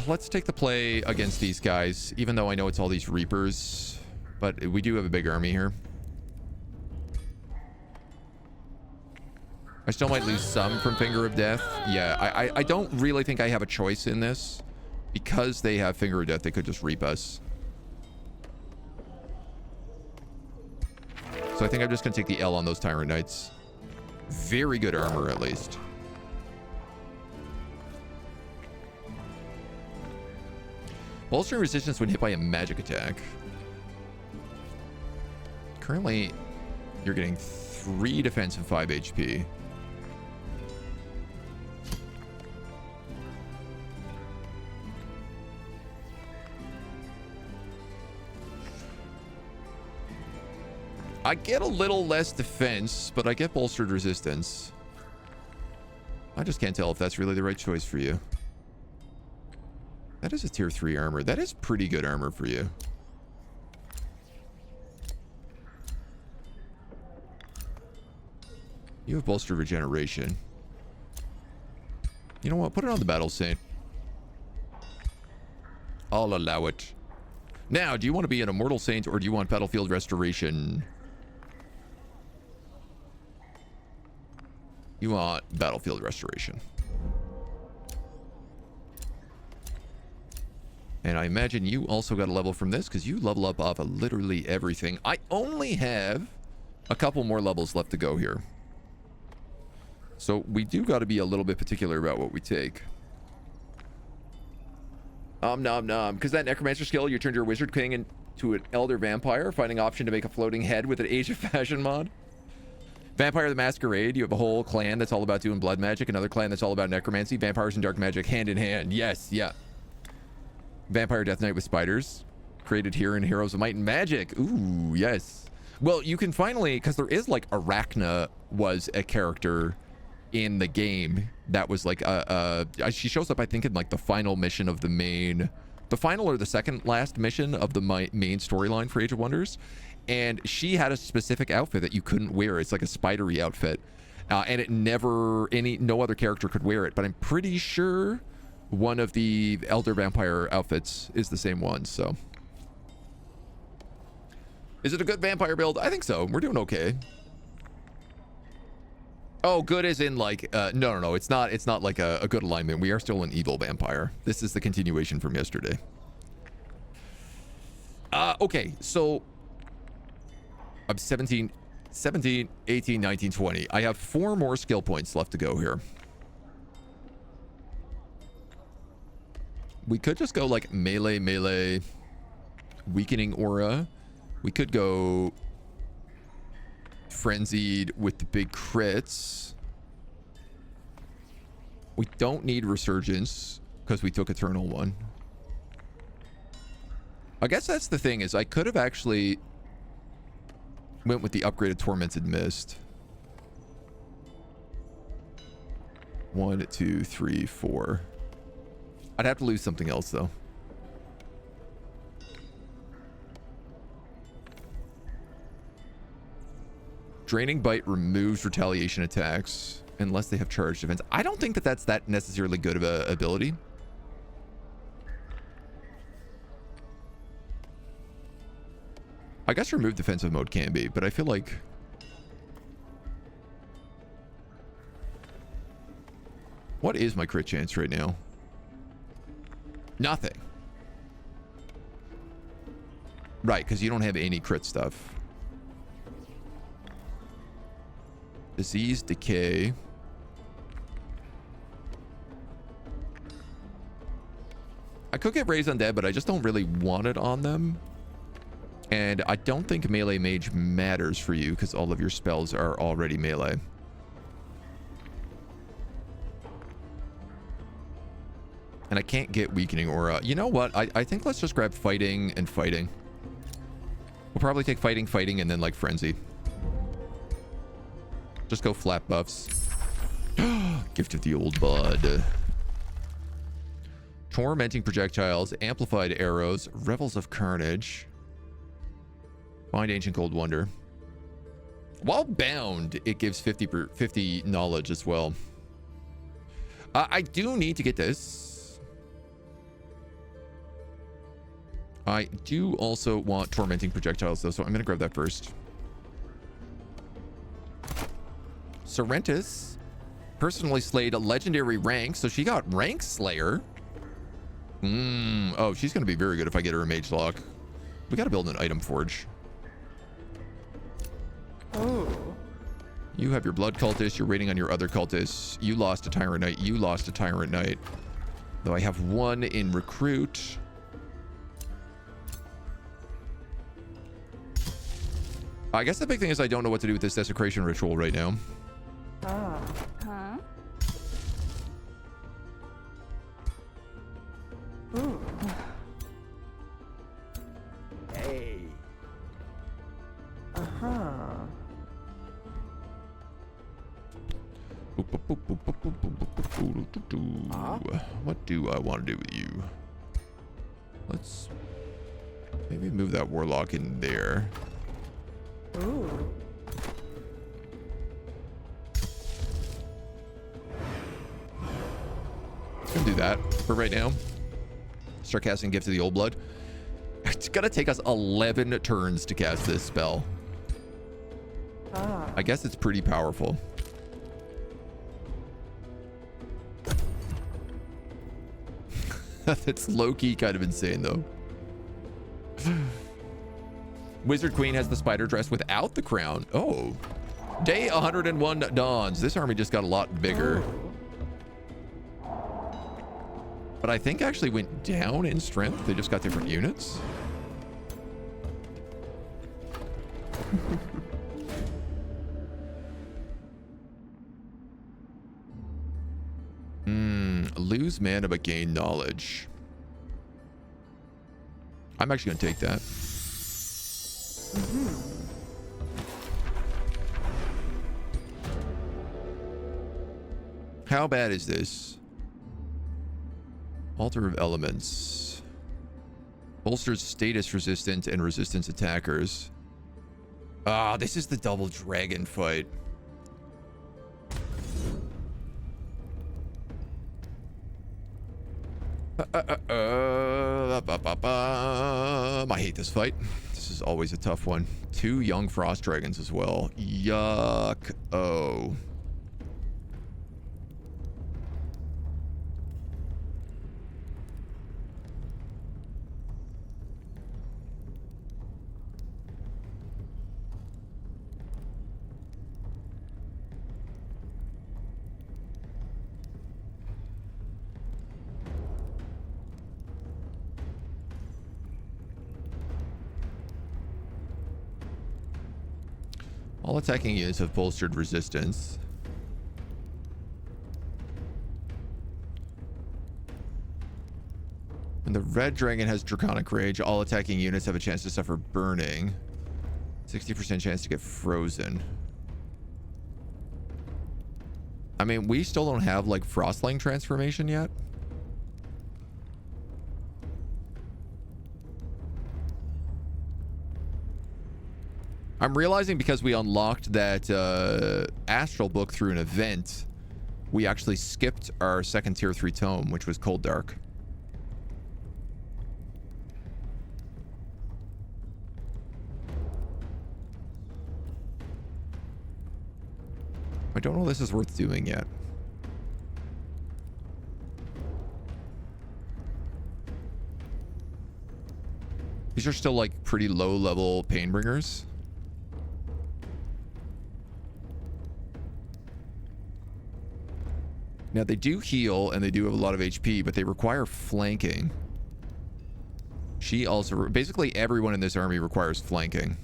let's take the play against these guys, even though I know it's all these Reapers, but we do have a big army here. I still might lose some from Finger of Death. Yeah, I don't really think I have a choice in this. Because they have Finger of Death, they could just Reap us. So I think I'm just going to take the L on those Tyrant Knights. Very good armor, at least. Bolstering resistance when hit by a magic attack. Currently, you're getting 3 defense and 5 HP. I get a little less defense, but I get bolstered resistance. I just can't tell if that's really the right choice for you. That is a tier 3 armor. That is pretty good armor for you. You have bolstered regeneration. You know what? Put it on the Battle Saint. I'll allow it. Now, do you want to be an Immortal Saint or do you want Battlefield Restoration? You want Battlefield Restoration. And I imagine you also got a level from this because you level up off of literally everything. I only have a couple more levels left to go here. So we do got to be a little bit particular about what we take. Nom nom. Because that Necromancer skill, you turned your Wizard King into an Elder Vampire, finding option to make a floating head with an Age of Fashion mod. Vampire the Masquerade, you have a whole clan that's all about doing blood magic, another clan that's all about necromancy, vampires and dark magic hand in hand. Yes, yeah. Vampire Death Knight with spiders, created here in Heroes of Might and Magic. Ooh, yes. Well, you can finally, because there is like Arachna was a character in the game that was like she shows up I think in like the final mission of the final or the second last mission of the main storyline for Age of Wonders, and she had a specific outfit that you couldn't wear. It's like a spidery outfit, and it never no other character could wear it, but I'm pretty sure one of the Elder Vampire outfits is the same one. So Is it a good vampire build? I think so. We're doing okay. Oh, good as in like, no. It's not like a good alignment. We are still an evil vampire. This is the continuation from yesterday. Okay, so I'm 17, 18, 19, 20. I have 4 more skill points left to go here. We could just go like melee, weakening aura. We could go frenzied with the big crits. We don't need resurgence because we took eternal one. I guess that's the thing, is I could have actually went with the upgraded tormented mist. 1, 2, 3, 4. I'd have to lose something else though. Draining Bite removes retaliation attacks unless they have charge defense. I don't think that that's that necessarily good of a ability. I guess remove defensive mode can be, but I feel like what is my crit chance right now? Nothing. Right, because you don't have any crit stuff. Disease, decay. I could get Raise Undead, but I just don't really want it on them. And I don't think melee mage matters for you because all of your spells are already melee. And I can't get weakening aura. You know what? I think let's just grab fighting and fighting. We'll probably take fighting, and then like frenzy. Just go flat buffs. Gift of the old blood. Tormenting projectiles, amplified arrows, revels of carnage. Find ancient cold wonder. While bound, it gives 50 knowledge as well. I do need to get this. I do also want tormenting projectiles though, so I'm gonna grab that first. Sorrentis personally slayed a legendary rank, so she got rank slayer. Oh, she's gonna be very good if I get her a mage lock. We gotta build an item forge. Oh. You have your blood cultist. You're waiting on your other cultists. You lost a tyrant knight. You lost a tyrant knight. Though I have 1 in recruit. I guess the big thing is I don't know what to do with this desecration ritual right now. Ah. Huh? Ooh. Hey. Uh-huh. What do I want to do with you? Let's maybe move that warlock in there. Ooh. Gonna do that for right now. Start casting Gift of the Old Blood. It's gonna take us 11 turns to cast this spell. Ah. I guess it's pretty powerful. That's low-key kind of insane though. Wizard Queen has the spider dress without the crown. Oh. Day 101 dawns. This army just got a lot bigger. But I think actually went down in strength. They just got different units. Lose mana but gain knowledge. I'm actually gonna take that. How bad is this? Altar of Elements. Bolsters status resistant and resistance attackers. Ah, this is the double dragon fight. I hate this fight. This is always a tough one. 2 young frost dragons as well. Yuck. Oh. All attacking units have bolstered resistance. When the red dragon has draconic rage, all attacking units have a chance to suffer burning. 60% chance to get frozen. I mean, we still don't have like Frostling transformation yet. I'm realizing because we unlocked that astral book through an event, we actually skipped our second tier 3 tome, which was Cold Dark. I don't know if this is worth doing yet. These are still like pretty low level Painbringers. Now, they do heal, and they do have a lot of HP, but they require flanking. She also... Basically, everyone in this army requires flanking.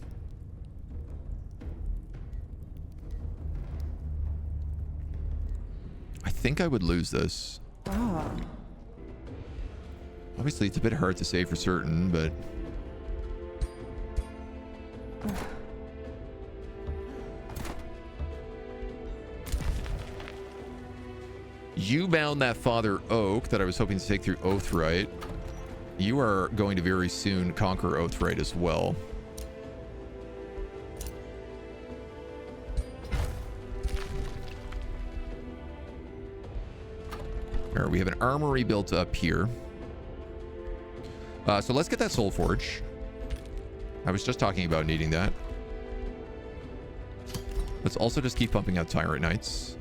I think I would lose this. Ah. Obviously, it's a bit hard to say for certain, but... You bound that Father Oak that I was hoping to take through Oathright. You are going to very soon conquer Oathright as well. All right, we have an armory built up here. So let's get that Soul Forge. I was just talking about needing that. Let's also just keep pumping out Tyrant Knights.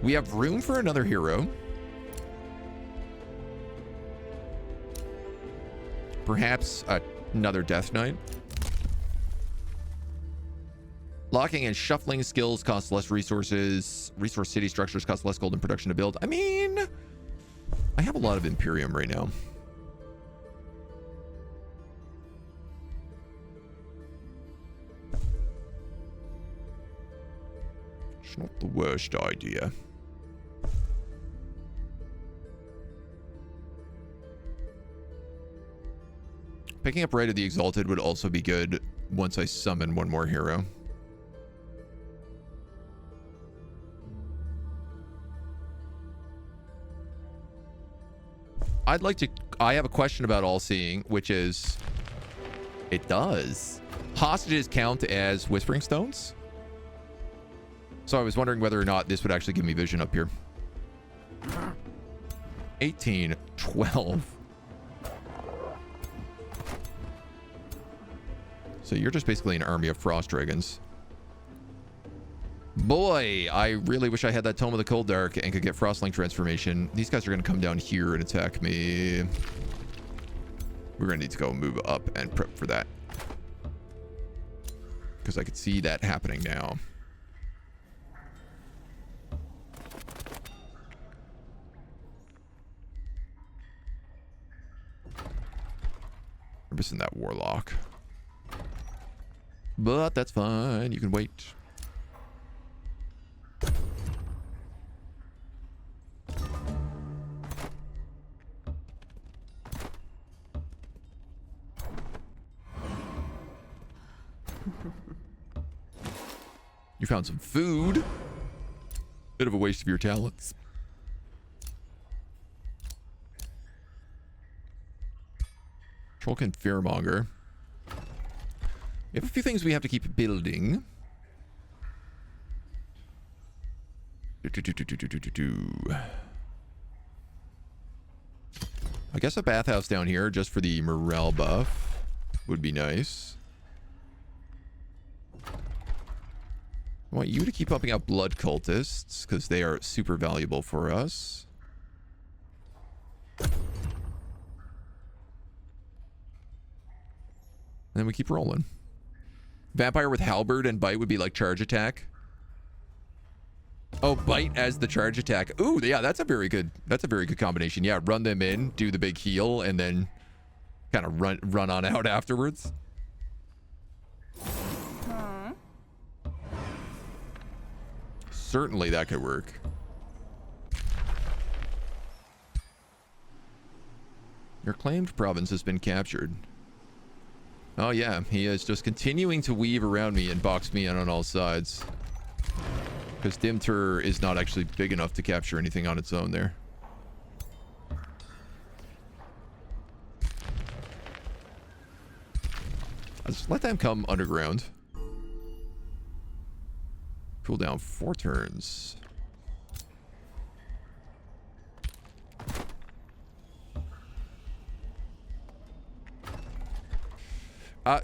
We have room for another hero. Perhaps another Death Knight. Locking and shuffling skills cost less resources. Resource city structures cost less gold in production to build. I mean, I have a lot of Imperium right now. It's not the worst idea. Picking up Right of the Exalted would also be good once I summon one more hero. I have a question about All-Seeing, which is... It does. Hostages count as Whispering Stones? So I was wondering whether or not this would actually give me vision up here. 18, 12. So you're just basically an army of frost dragons. Boy, I really wish I had that Tome of the Cold Dark and could get Frostling transformation. These guys are going to come down here and attack me. We're going to need to go move up and prep for that. Because I could see that happening now. I'm missing that Warlock. But that's fine. You can wait. You found some food. Bit of a waste of your talents. Trollkin Fearmonger. We have a few things we have to keep building. I guess a bathhouse down here just for the morale buff would be nice. I want you to keep pumping out blood cultists because they are super valuable for us. And then we keep rolling. Vampire with halberd and bite would be like charge attack. Oh, bite as the charge attack. Ooh, yeah, that's a very good combination. Yeah, run them in, do the big heal, and then kind of run on out afterwards. Certainly that could work. Your claimed province has been captured. Oh yeah, he is just continuing to weave around me and box me in on all sides. Because Dimtur is not actually big enough to capture anything on its own there. Let's let them come underground. Cool down 4 turns.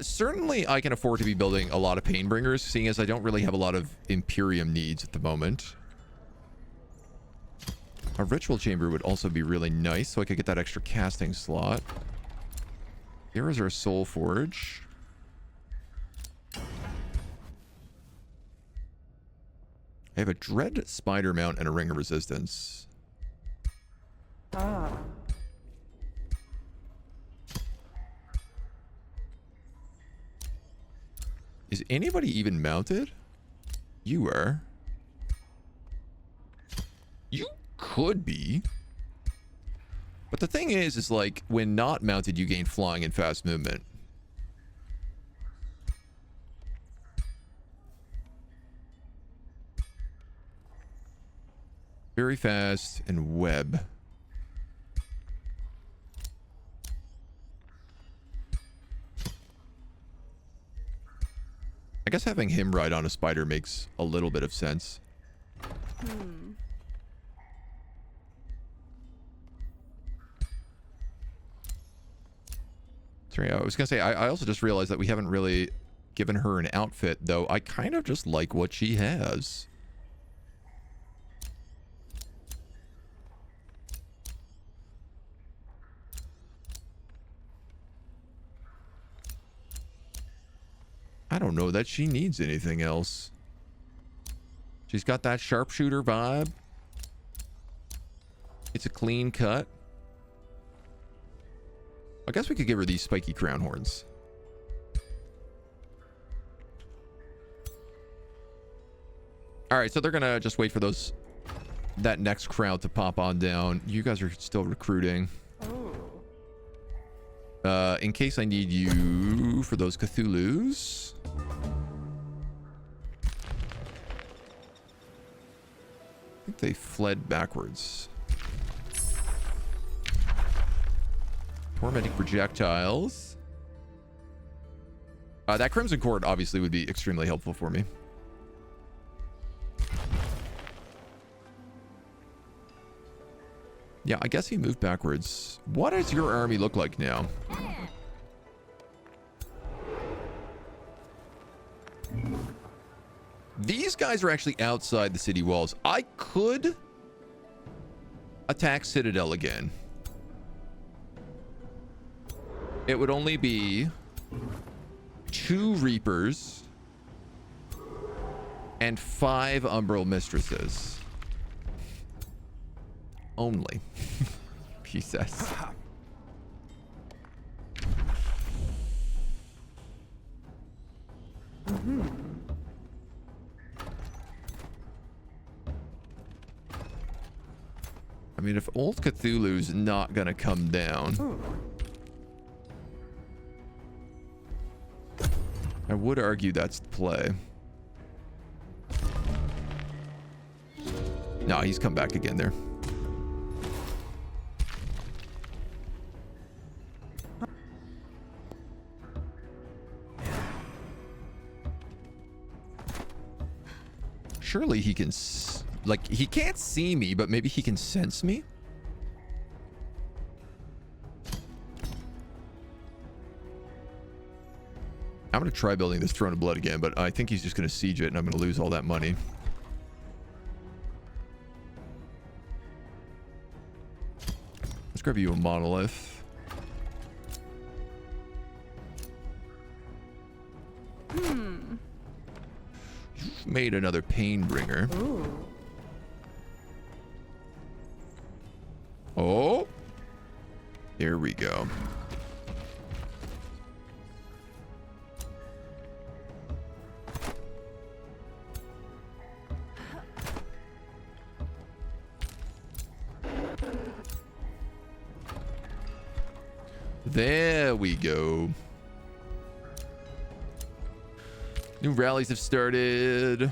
Certainly I can afford to be building a lot of Painbringers, seeing as I don't really have a lot of Imperium needs at the moment. A Ritual Chamber would also be really nice, so I could get that extra casting slot. Here is our Soul Forge. I have a Dread Spider Mount and a Ring of Resistance. Ah. Is anybody even mounted? You are. You could be. But the thing is like, when not mounted, you gain flying and fast movement. Very fast and web. I guess having him ride on a spider makes a little bit of sense. Sorry, I was gonna say, I also just realized that we haven't really given her an outfit, though I kind of just like what she has. I don't know that she needs anything else. She's got that sharpshooter vibe. It's a clean cut. I guess we could give her these spiky crown horns. All right, so they're gonna just wait for that next crowd to pop on down. You guys are still recruiting. In case I need you for those Cthulhus. I think they fled backwards. Tormenting projectiles. That Crimson Cord obviously would be extremely helpful for me. Yeah, I guess he moved backwards. What does your army look like now? These guys are actually outside the city walls. I could attack Citadel again. It would only be 2 Reapers and 5 Umbral Mistresses. Only. He says. I mean, if old Cthulhu's not gonna come down, I would argue that's the play. No, he's come back again there. Surely he can, like, he can't see me, but maybe he can sense me. I'm going to try building this Throne of Blood again, but I think he's just going to siege it, and I'm going to lose all that money. Let's grab you a monolith. You've made another Painbringer. Ooh. Oh. Here we go. There we go. New rallies have started.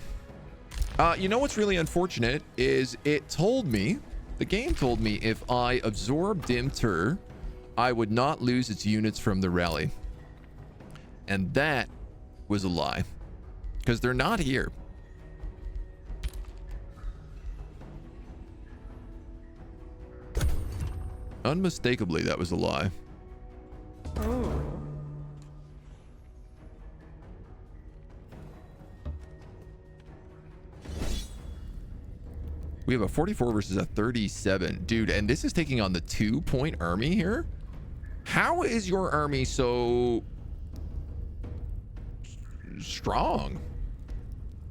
You know what's really unfortunate is it told me, the game told me, if I absorb Dim Tur, I would not lose its units from the rally. And that was a lie. Because they're not here. Unmistakably, that was a lie. Oh. We have a 44 versus a 37. Dude, and this is taking on the 2-point army here? How is your army so strong?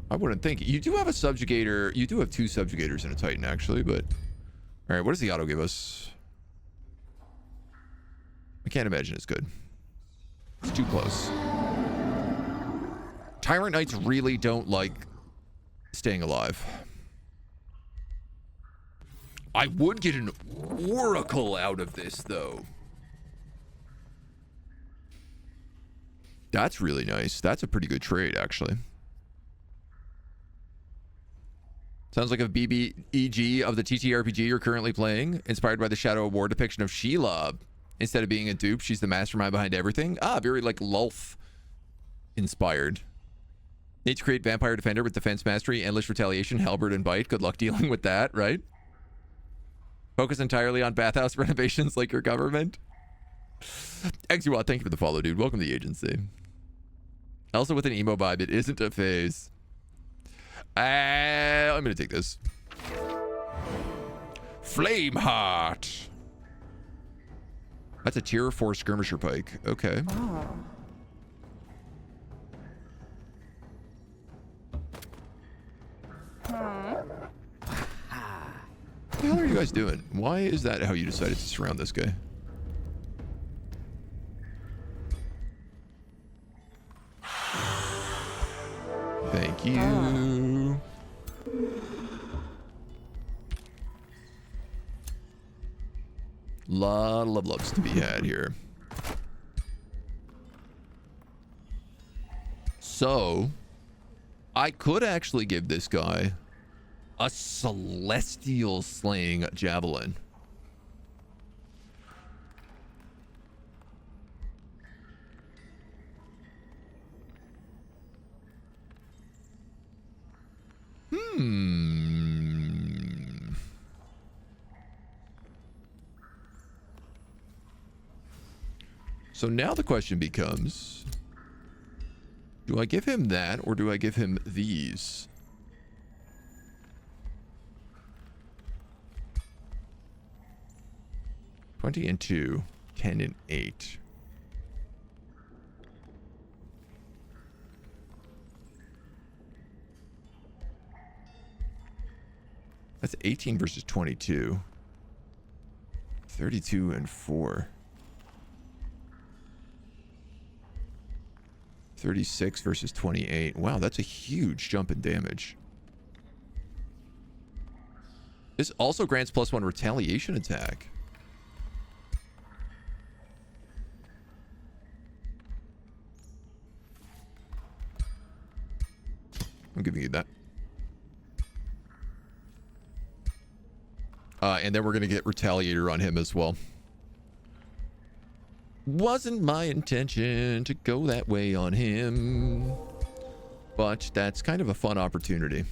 I wouldn't think. You do have a subjugator. You do have 2 subjugators in a Titan, actually, but... All right, what does the auto give us? I can't imagine it's good. It's too close. Tyrant Knights really don't like staying alive. I would get an Oracle out of this, though. That's really nice. That's a pretty good trade, actually. Sounds like a BBEG of the TTRPG you're currently playing, inspired by the Shadow of War depiction of Sheila. Instead of being a dupe, she's the mastermind behind everything. Ah, very like Lulth inspired. Need to create Vampire Defender with Defense Mastery, Endless Retaliation, Halberd, and Bite. Good luck dealing with that, right? Focus entirely on bathhouse renovations like your government. Exuat, thank you for the follow, dude. Welcome to the agency. Also with an emo vibe, it isn't a phase. I'm going to take this. Flameheart. That's a tier 4 skirmisher pike. Okay. Oh. What the hell are you guys doing? Why is that how you decided to surround this guy? Thank you. Lot of love loves to be had here. So, I could actually give this guy a celestial slaying javelin. So now the question becomes, do I give him that or do I give him these? $20 and $2, $10 and $8. That's 18 versus 22. 32 and 4. 36 versus 28. Wow, that's a huge jump in damage. This also grants +1 retaliation attack. I'm giving you that. And then we're going to get Retaliator on him as well. Wasn't my intention to go that way on him, but that's kind of a fun opportunity.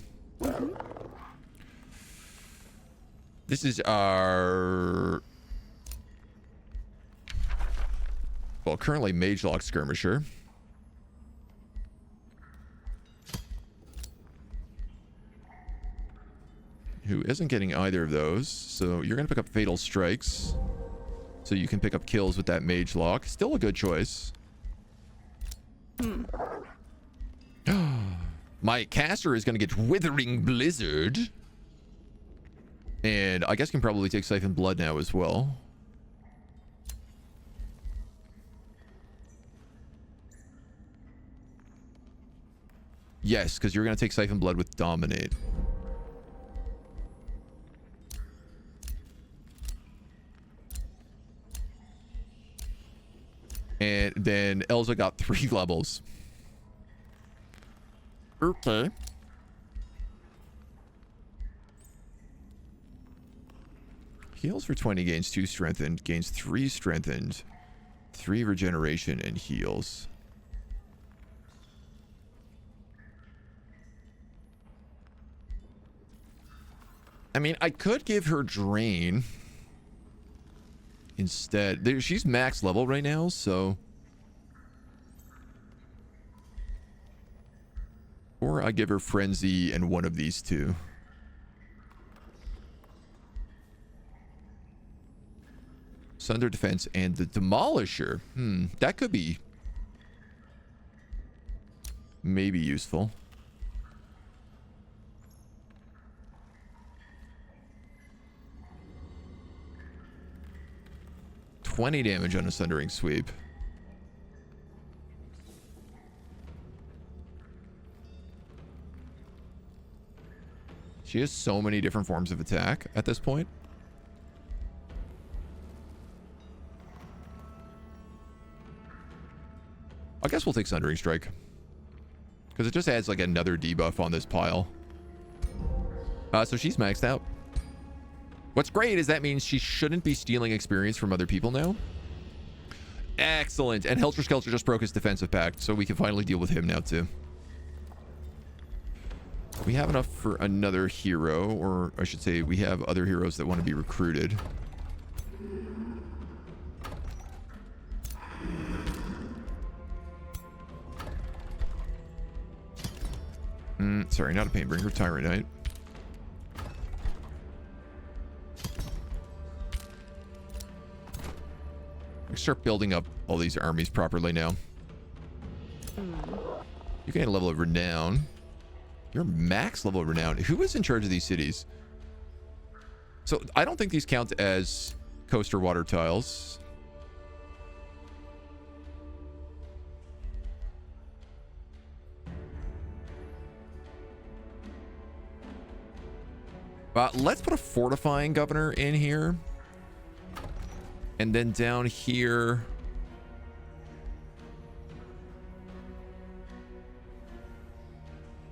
This is our, well, currently Mage Lock Skirmisher. isn't getting either of those. So you're going to pick up Fatal Strikes. So you can pick up kills with that Mage Lock. Still a good choice. My caster is going to get Withering Blizzard. And I guess can probably take Siphon Blood now as well. Yes, because you're going to take Siphon Blood with Dominate. And then Elza got 3 levels. Okay. Heals for 20, gains 2 strengthened, gains 3 strengthened, 3 regeneration, and heals. I mean, I could give her Drain instead. She's max level right now, so... Or I give her Frenzy and one of these two. Sunder Defense and the Demolisher. That could be maybe useful. $20 damage on a Sundering Sweep. She has so many different forms of attack at this point. I guess we'll take Sundering Strike. Because it just adds like another debuff on this pile. So she's maxed out. What's great is that means she shouldn't be stealing experience from other people now. Excellent. And Helter Skelter just broke his defensive pact, so we can finally deal with him now too. We have enough for another hero, or I should say we have other heroes that want to be recruited. Sorry, not a Painbringer, Tyrant Knight. I start building up all these armies properly now. You gain a level of Renown. You're max level of Renown. Who is in charge of these cities? So I don't think these count as coaster water tiles. Let's put a fortifying governor in here. And then down here...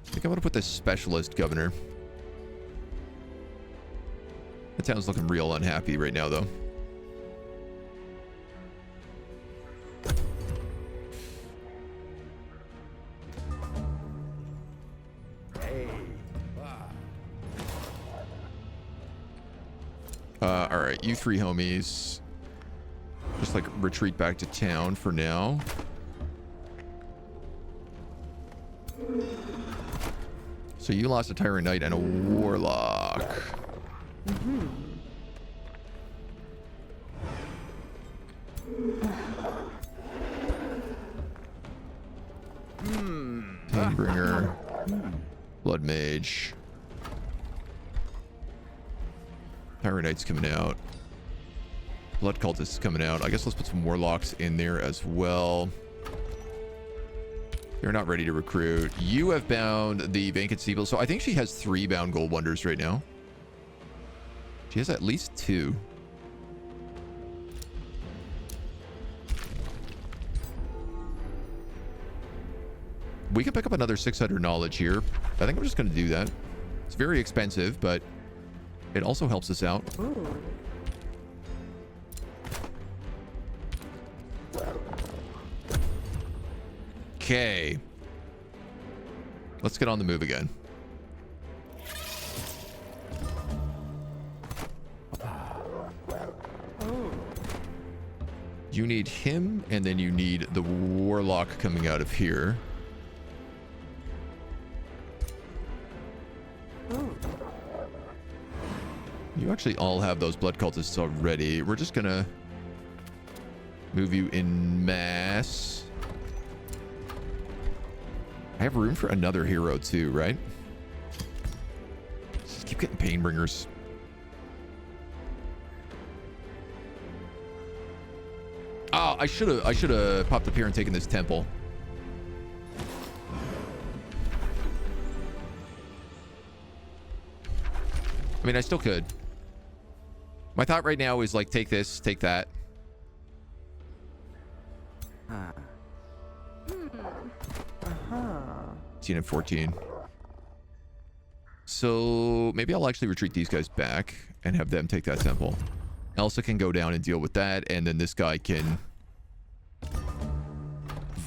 I think I'm going to put the specialist governor. The town's looking real unhappy right now, though. All right, you 3 homies. Just like retreat back to town for now. So you lost a Tyrant Knight and a Warlock. Painbringer. Blood Mage. Tyrant Knight's coming out. Blood Cultist is coming out. I guess let's put some Warlocks in there as well. You're not ready to recruit. You have bound the Vacant Steeple. So I think she has 3 bound Gold Wonders right now. She has at least 2. We can pick up another 600 knowledge here. I think I'm just going to do that. It's very expensive, but it also helps us out. Okay. Let's get on the move again. You need him, and then you need the Warlock coming out of here. You actually all have those blood cultists already. We're just gonna move you in mass. I have room for another hero too, right? Just keep getting Painbringers. Oh, I should have popped up here and taken this temple. I mean, I still could. My thought right now is like, take this, take that. And 14. So maybe I'll actually retreat these guys back and have them take that temple. Elsa can go down and deal with that, and then this guy can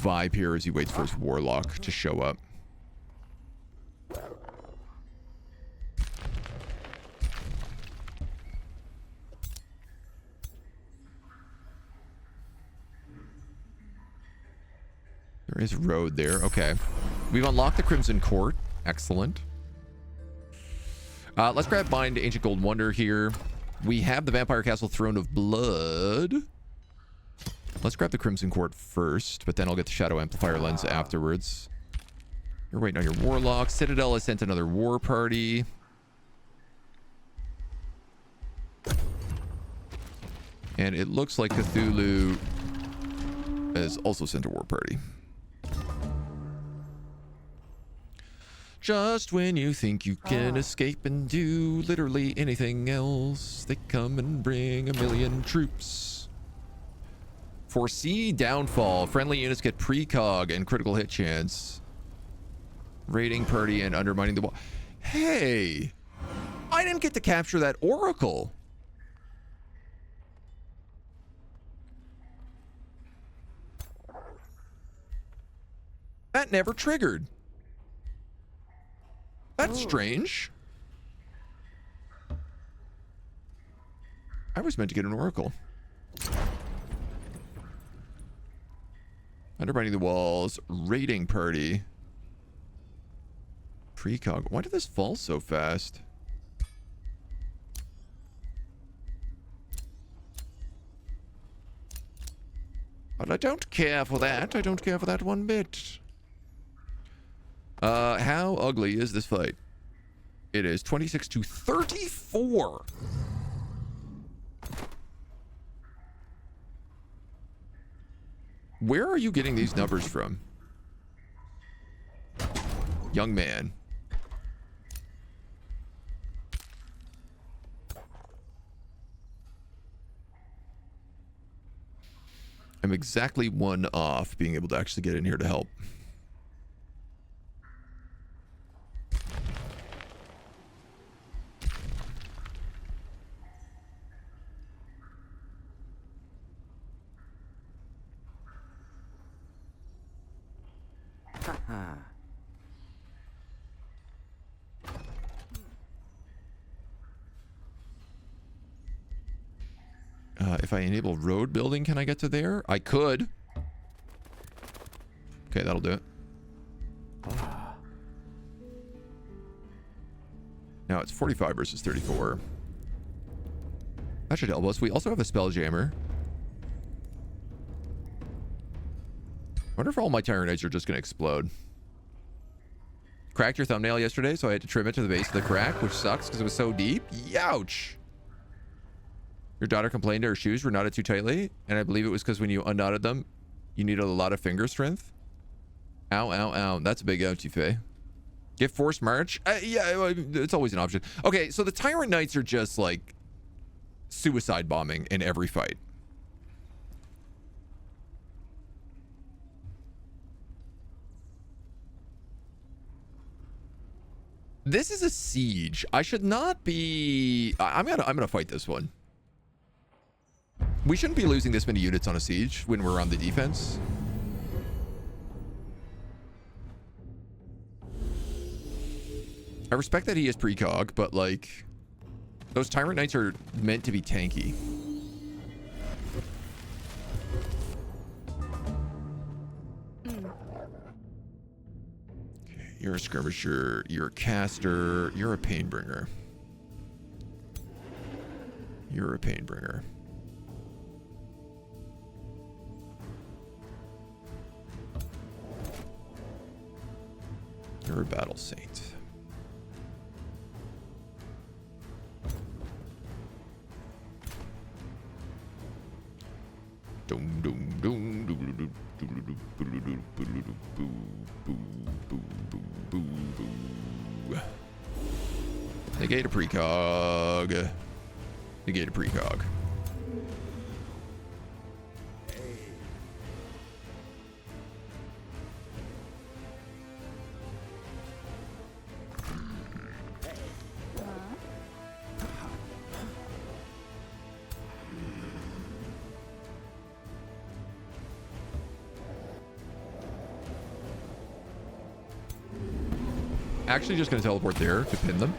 vibe here as he waits for his warlock to show up. There is a road there. Okay. We've unlocked the Crimson Court. Excellent. Let's grab Bind Ancient Gold Wonder here. We have the Vampire Castle Throne of Blood. Let's grab the Crimson Court first, but then I'll get the Shadow Amplifier Lens afterwards. You're waiting on your Warlock. Citadel has sent another war party. And it looks like Cthulhu has also sent a war party. Just when you think you can escape and do literally anything else, they come and bring a million troops. Foresee downfall. Friendly units get precog and critical hit chance. Raiding party and undermining the wall. Hey! I didn't get to capture that oracle. That never triggered. That's strange. I was meant to get an oracle. Undermining the walls. Raiding party. Precog. Why did this fall so fast? But I don't care for that. I don't care for that one bit. How ugly is this fight? It is 26 to 34. Where are you getting these numbers from? Young man. I'm exactly one off being able to actually get in here to help. If I enable road building, can I get to there? I could. Okay, that'll do it. Now it's 45 versus 34. That should help us. We also have a Spelljammer. I wonder if all my Tyranites are just going to explode. Cracked your thumbnail yesterday, so I had to trim it to the base of the crack, which sucks because it was so deep. Youch! Your daughter complained her shoes were knotted too tightly, and I believe it was because when you unknotted them, you needed a lot of finger strength. Ow, ow, ow. That's a big ouchie, Faye. Get forced march? Yeah, it's always an option. Okay, so the Tyrant Knights are just like suicide bombing in every fight. This is a siege. I should not be... I'm gonna fight this one. We shouldn't be losing this many units on a siege when we're on the defense. I respect that he is precog, but like those Tyrant Knights are meant to be tanky. Okay, you're a skirmisher, you're a caster, you're a painbringer. You're a pain bringer. You're a battle saint. Negate a precog. Negate a precog. Actually just going to teleport there to pin them.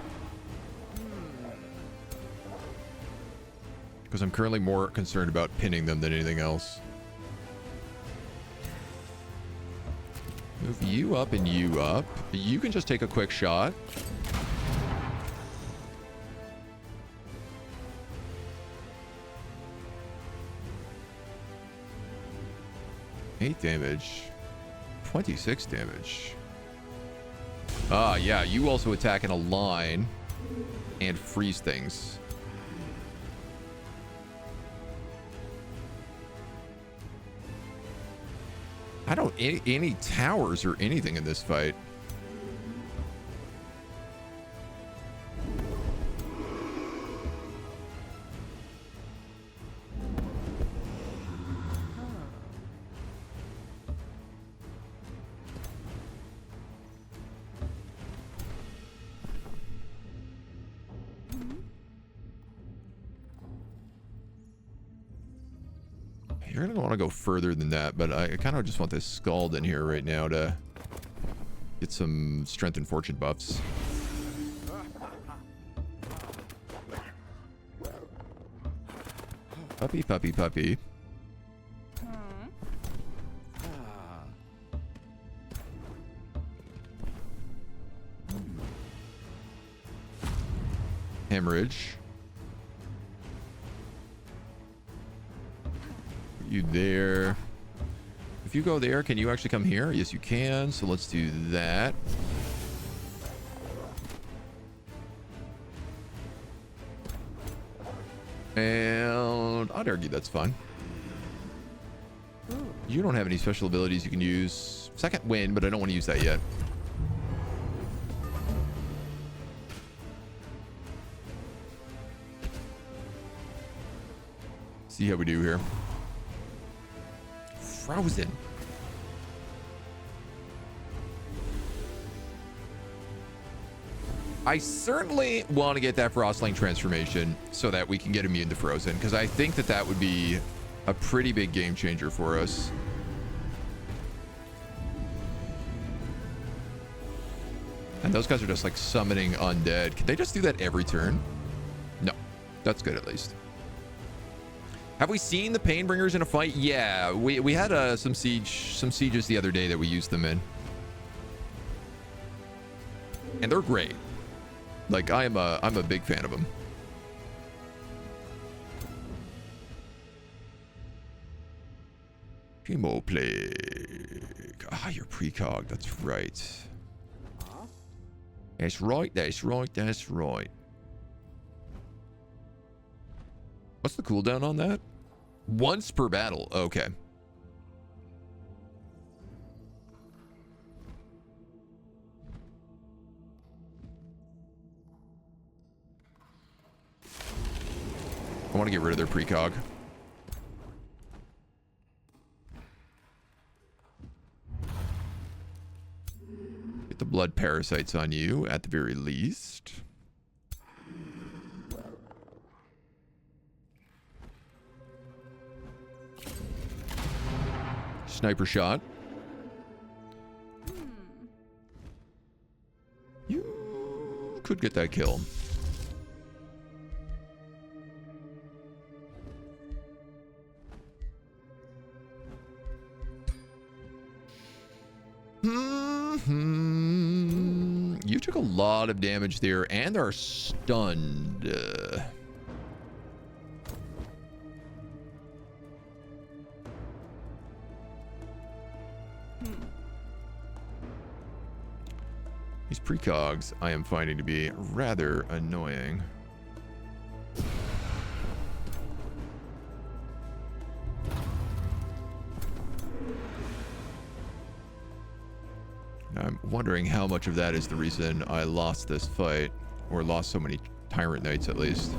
Because I'm currently more concerned about pinning them than anything else. Move you up and you up. You can just take a quick shot. Eight damage. 26 damage. Ah, yeah, you also attack in a line and freeze things. I don't any towers or anything in this fight. You're gonna want to go further than that, but I kind of just want this Scald in here right now to get some strength and fortune buffs. Puppy, puppy, puppy. Hemorrhage. You there. If you go there, can you actually come here? Yes, you can. So let's do that. And I'd argue that's fine. You don't have any special abilities you can use. Second wind, but I don't want to use that yet. See how we do here. Frozen. I certainly want to get that Frostling transformation so that we can get immune to Frozen, because I think that that would be a pretty big game changer for us. And those guys are just like summoning undead. Can they just do that every turn? No. That's good at least. Have we seen the Painbringers in a fight? Yeah, we had some sieges the other day that we used them in. And they're great. Like I'm a big fan of them. Chemo Plague. Ah, you're precog, that's right. That's right, that's right, that's right. What's the cooldown on that? Once per battle. Okay. I want to get rid of their precog. Get the blood parasites on you at the very least. Sniper shot. You could get that kill. You took a lot of damage there and are stunned. These precogs I am finding to be rather annoying. I'm wondering how much of that is the reason I lost this fight, or lost so many Tyrant Knights at least.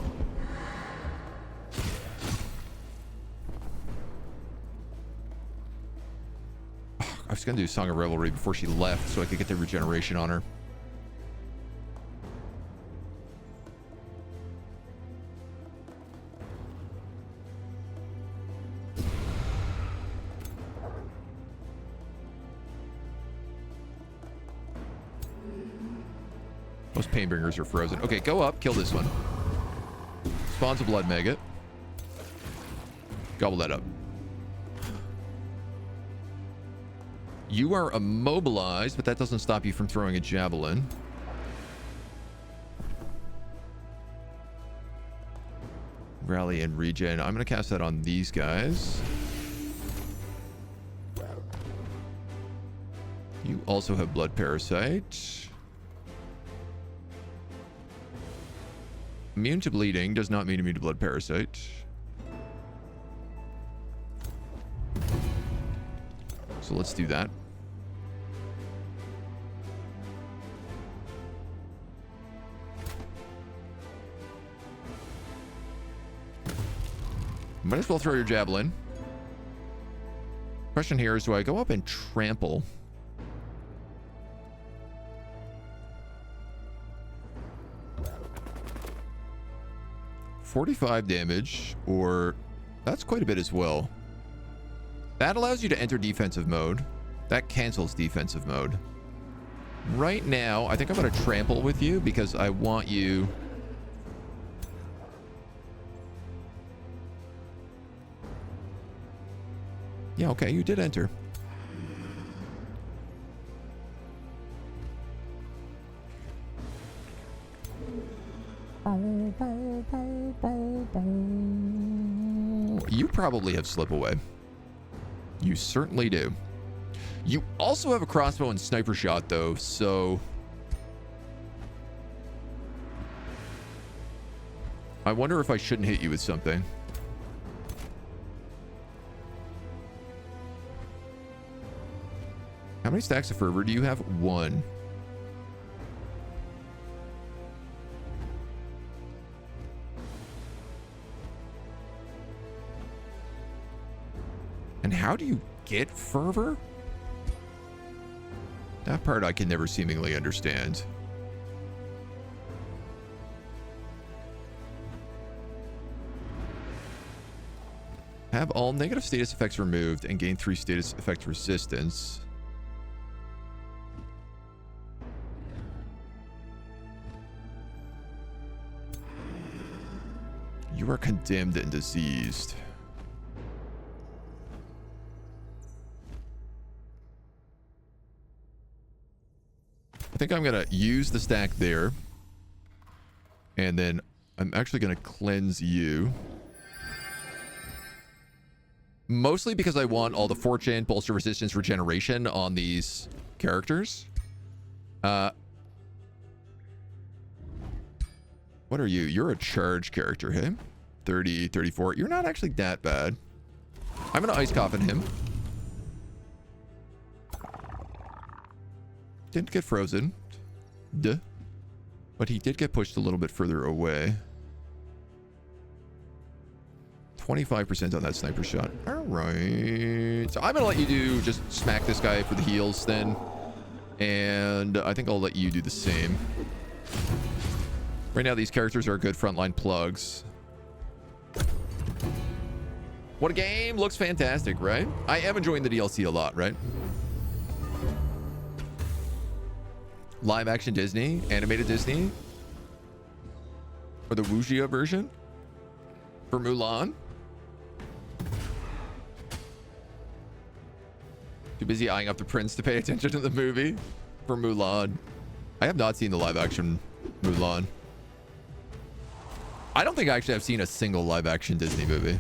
I was going to do Song of Revelry before she left so I could get the regeneration on her. Most Painbringers are frozen. Okay, go up. Kill this one. Spawns a Blood Maggot. Gobble that up. You are immobilized, but that doesn't stop you from throwing a javelin. Rally and regen. I'm going to cast that on these guys. You also have Blood Parasite. Immune to bleeding does not mean immune to Blood Parasite. So let's do that. Might as well throw your javelin. Question here is, do I go up and trample? $45 damage, or that's quite a bit as well. That allows you to enter defensive mode. That cancels defensive mode. Right now, I think I'm going to trample with you because I want you... Yeah, okay, you did enter. You probably have slip away. You certainly do. You also have a crossbow and sniper shot, though, so... I wonder if I shouldn't hit you with something. How many stacks of fervor do you have? 1. And how do you get fervor? That part I can never seemingly understand. Have all negative status effects removed and gain 3 status effect resistance. You are condemned and diseased. I think I'm going to use the stack there. And then I'm actually going to cleanse you. Mostly because I want all the fortune, bolster resistance, regeneration on these characters. What are you? You're a charge character, hey? 30, 34. You're not actually that bad. I'm going to ice coffin him. Didn't get frozen. Duh. But he did get pushed a little bit further away. 25% on that sniper shot. All right. So I'm going to let you do just smack this guy for the heals then. And I think I'll let you do the same. Right now, these characters are good frontline plugs. What a game. Looks fantastic, right? I am enjoying the DLC a lot, right? Live action Disney, animated Disney, or the Wuxia version for Mulan. Too busy eyeing up the prince to pay attention to the movie for Mulan. I have not seen the live action Mulan. I don't think I actually have seen a single live action Disney movie.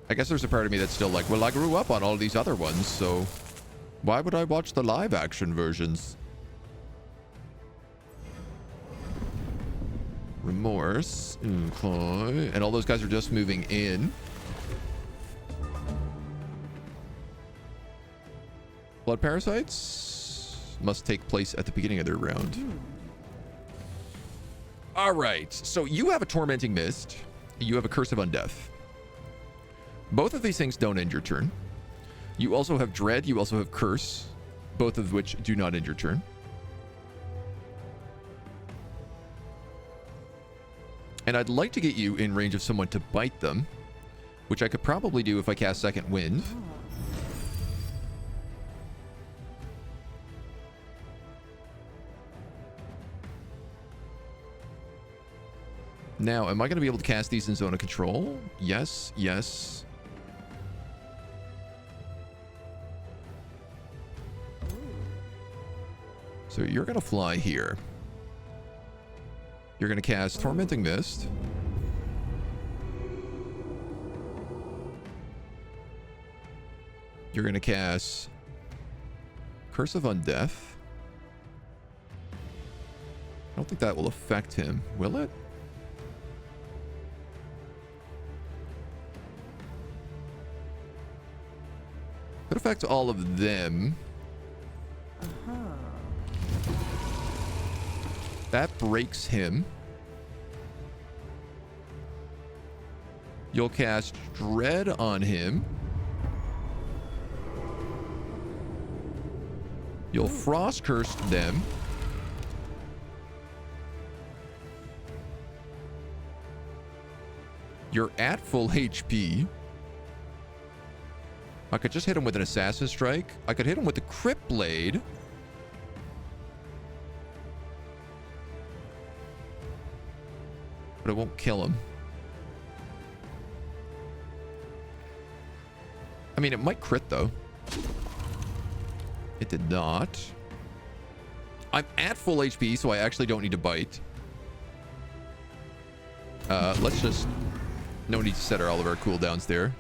I guess there's a part of me that's still like, well, I grew up on all these other ones, so why would I watch the live action versions? Remorse. Okay. And all those guys are just moving in. Blood parasites must take place at the beginning of their round. All right. So you have a tormenting mist. You have a curse of undeath. Both of these things don't end your turn. You also have dread. You also have curse, both of which do not end your turn. And I'd like to get you in range of someone to bite them, which I could probably do if I cast Second Wind. Now, am I going to be able to cast these in Zone of Control? Yes, yes. So you're going to fly here. You're going to cast Tormenting Mist. You're going to cast Curse of Undeath. I don't think that will affect him, will it? Could affect all of them. That breaks him. You'll cast Dread on him. You'll Frost Curse them. You're at full HP. I could just hit him with an Assassin Strike. I could hit him with the Crypt Blade. But it won't kill him. I mean, it might crit, though. It did not. I'm at full HP, so I actually don't need to bite. Let's just... No need to set all of our cooldowns there.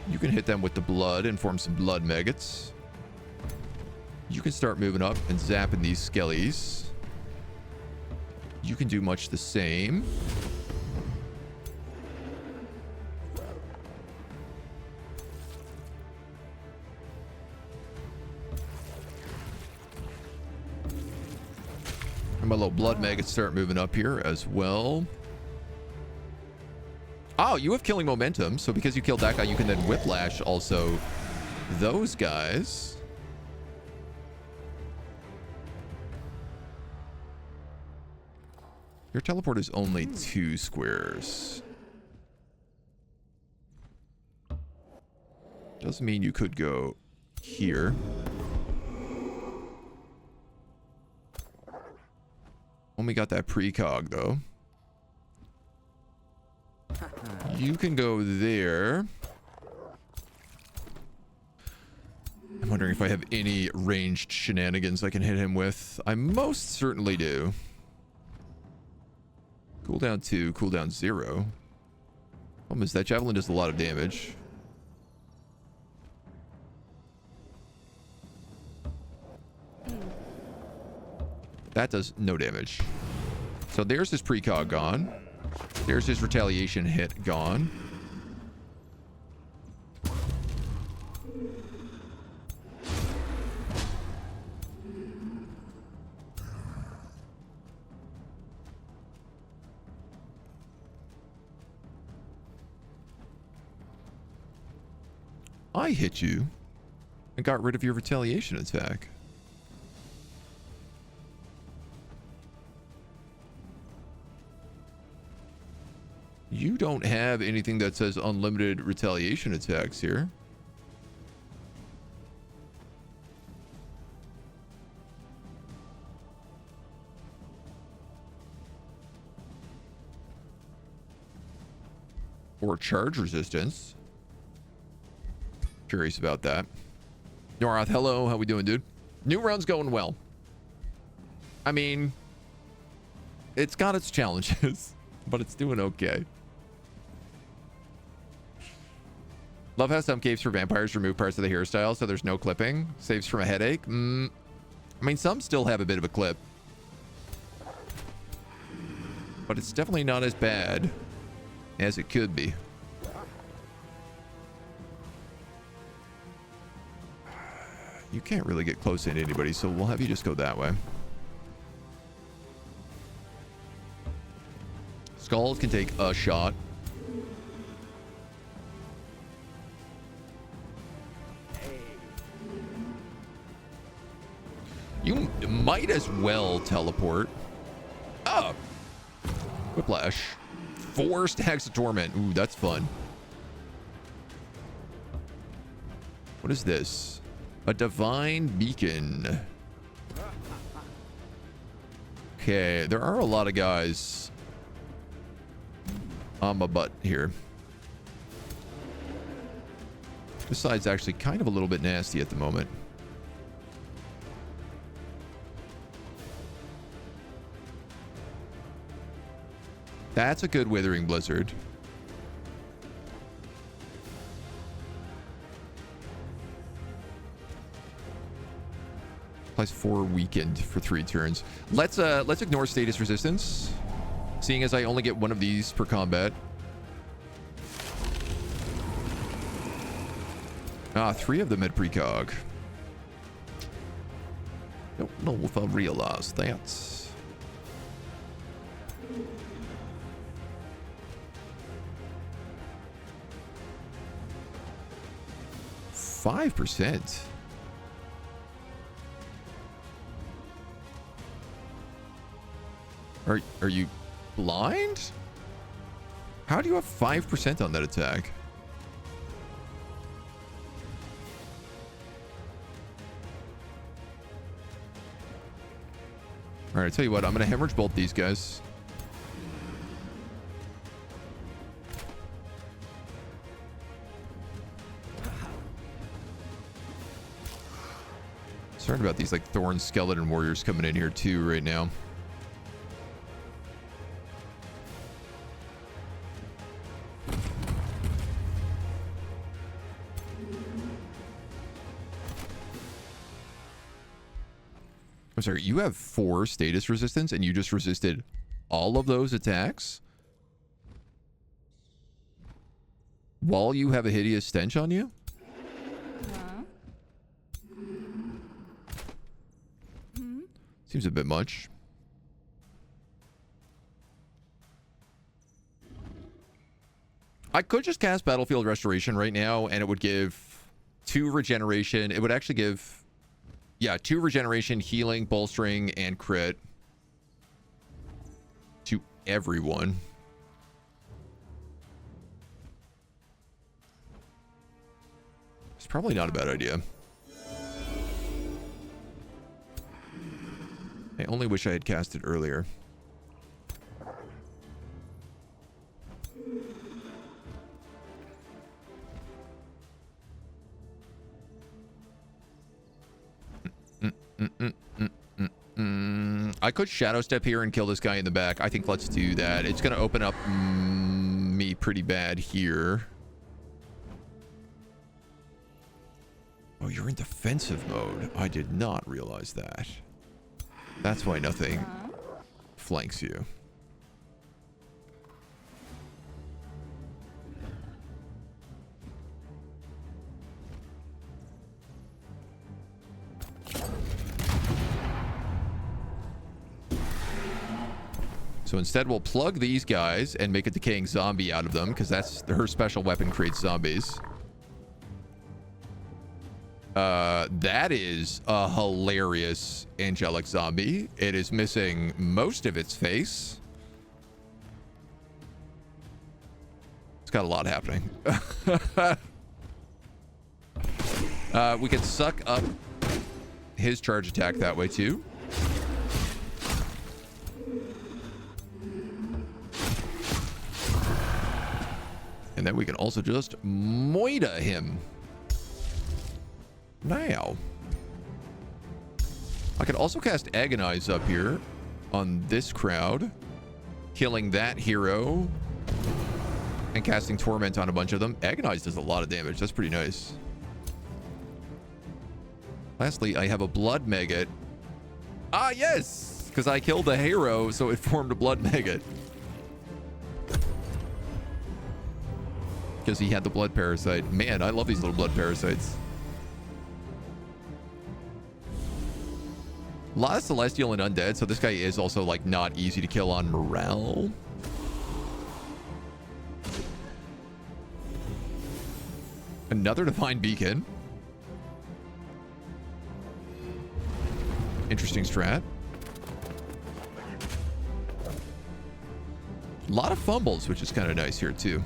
You can hit them with the blood and form some blood maggots. You can start moving up and zapping these skellies. You can do much the same. And my little blood maggots start moving up here as well. Oh, you have killing momentum, so because you killed that guy, you can then whiplash also those guys. Your teleport is only 2 squares. Doesn't mean you could go here. Only got that precog though. You can go there. I'm wondering if I have any ranged shenanigans I can hit him with. I most certainly do. Cooldown 2, cooldown 0. Problem is that javelin does a lot of damage. That does no damage. So there's his precog gone. There's his retaliation hit gone. I hit you and got rid of your retaliation attack. You don't have anything that says unlimited retaliation attacks here. Or charge resistance. Curious about that. Norath, hello. How we doing, dude? New round's going well. I mean, it's got its challenges, but it's doing okay. Love how some caves for vampires remove parts of the hairstyle so there's no clipping. Saves from a headache. I mean, some still have a bit of a clip. But it's definitely not as bad as it could be. You can't really get close to anybody, so we'll have you just go that way. Skulls can take a shot. You might as well teleport. Oh. Whiplash. 4 stacks of torment. Ooh, that's fun. What is this? A divine beacon. Okay, there are a lot of guys on my butt here. This side's actually kind of a little bit nasty at the moment. That's a good Withering Blizzard. Applies 4 weakened for 3 turns. Let's ignore status resistance, seeing as I only get 1 of these per combat. 3 of them at precog. Don't know if I realized that. 5%. Are you blind? How do you have 5% on that attack? All right, I tell you what, I'm gonna hemorrhage bolt these guys. Concerned about these like thorn skeleton warriors coming in here too right now. I'm sorry, you have 4 status resistance and you just resisted all of those attacks while you have a hideous stench on you? Seems a bit much. I could just cast Battlefield Restoration right now and it would give 2 regeneration. It would actually give, yeah, 2 regeneration, healing, bolstering, and crit to everyone. It's probably not a bad idea. I only wish I had cast it earlier. I could shadow step here and kill this guy in the back. I think let's do that. It's going to open up me pretty bad here. Oh, you're in defensive mode. I did not realize that. That's why nothing flanks you. So instead we'll plug these guys and make a decaying zombie out of them, because that's her special weapon, creates zombies. That is a hilarious angelic zombie. It is missing most of its face. It's got a lot happening. We can suck up his charge attack that way too. And then we can also just moida him. Now, I could also cast Agonize up here on this crowd, killing that hero and casting Torment on a bunch of them. Agonize does a lot of damage. That's pretty nice. Lastly, I have a Blood Maggot. Ah, yes! Because I killed a hero, so it formed a Blood Maggot. Because he had the Blood Parasite. Man, I love these little Blood Parasites. A lot of Celestial and Undead, so this guy is also, like, not easy to kill on morale. Another Divine Beacon. Interesting strat. A lot of fumbles, which is kind of nice here, too.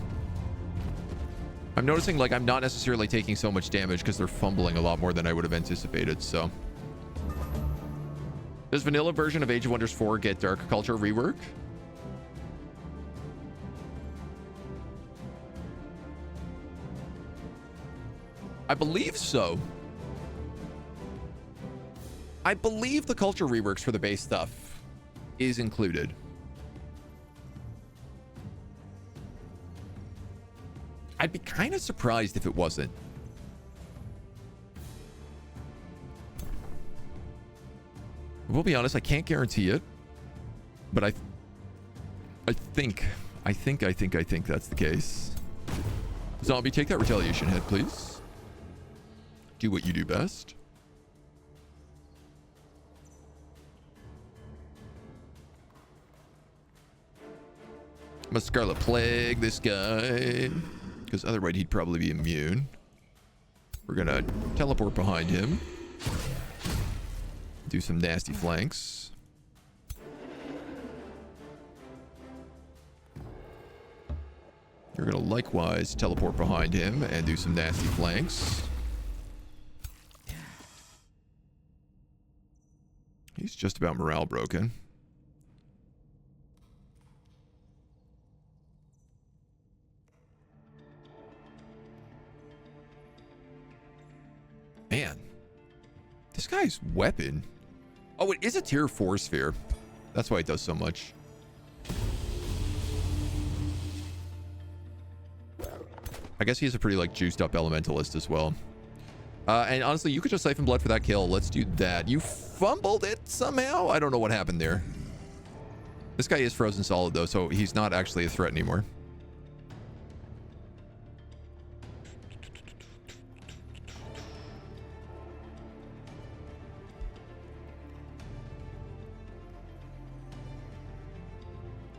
I'm noticing, like, I'm not necessarily taking so much damage because they're fumbling a lot more than I would have anticipated, so... Does vanilla version of Age of Wonders 4 get Dark Culture rework? I believe so. I believe the culture reworks for the base stuff is included. I'd be kind of surprised if it wasn't. We'll be honest, I can't guarantee it, but I think that's the case. Zombie, take that retaliation head, please. Do what you do best. I'm a Scarlet Plague this guy, because otherwise he'd probably be immune. We're gonna teleport behind him. Do some nasty flanks. You're gonna likewise teleport behind him and do some nasty flanks. He's just about morale broken. Man, this guy's weapon. Oh, it is a tier 4 sphere. That's why it does so much. I guess he's a pretty, like, juiced up elementalist as well. And honestly, you could just siphon blood for that kill. Let's do that. You fumbled it somehow. I don't know what happened there. This guy is frozen solid, though, so he's not actually a threat anymore.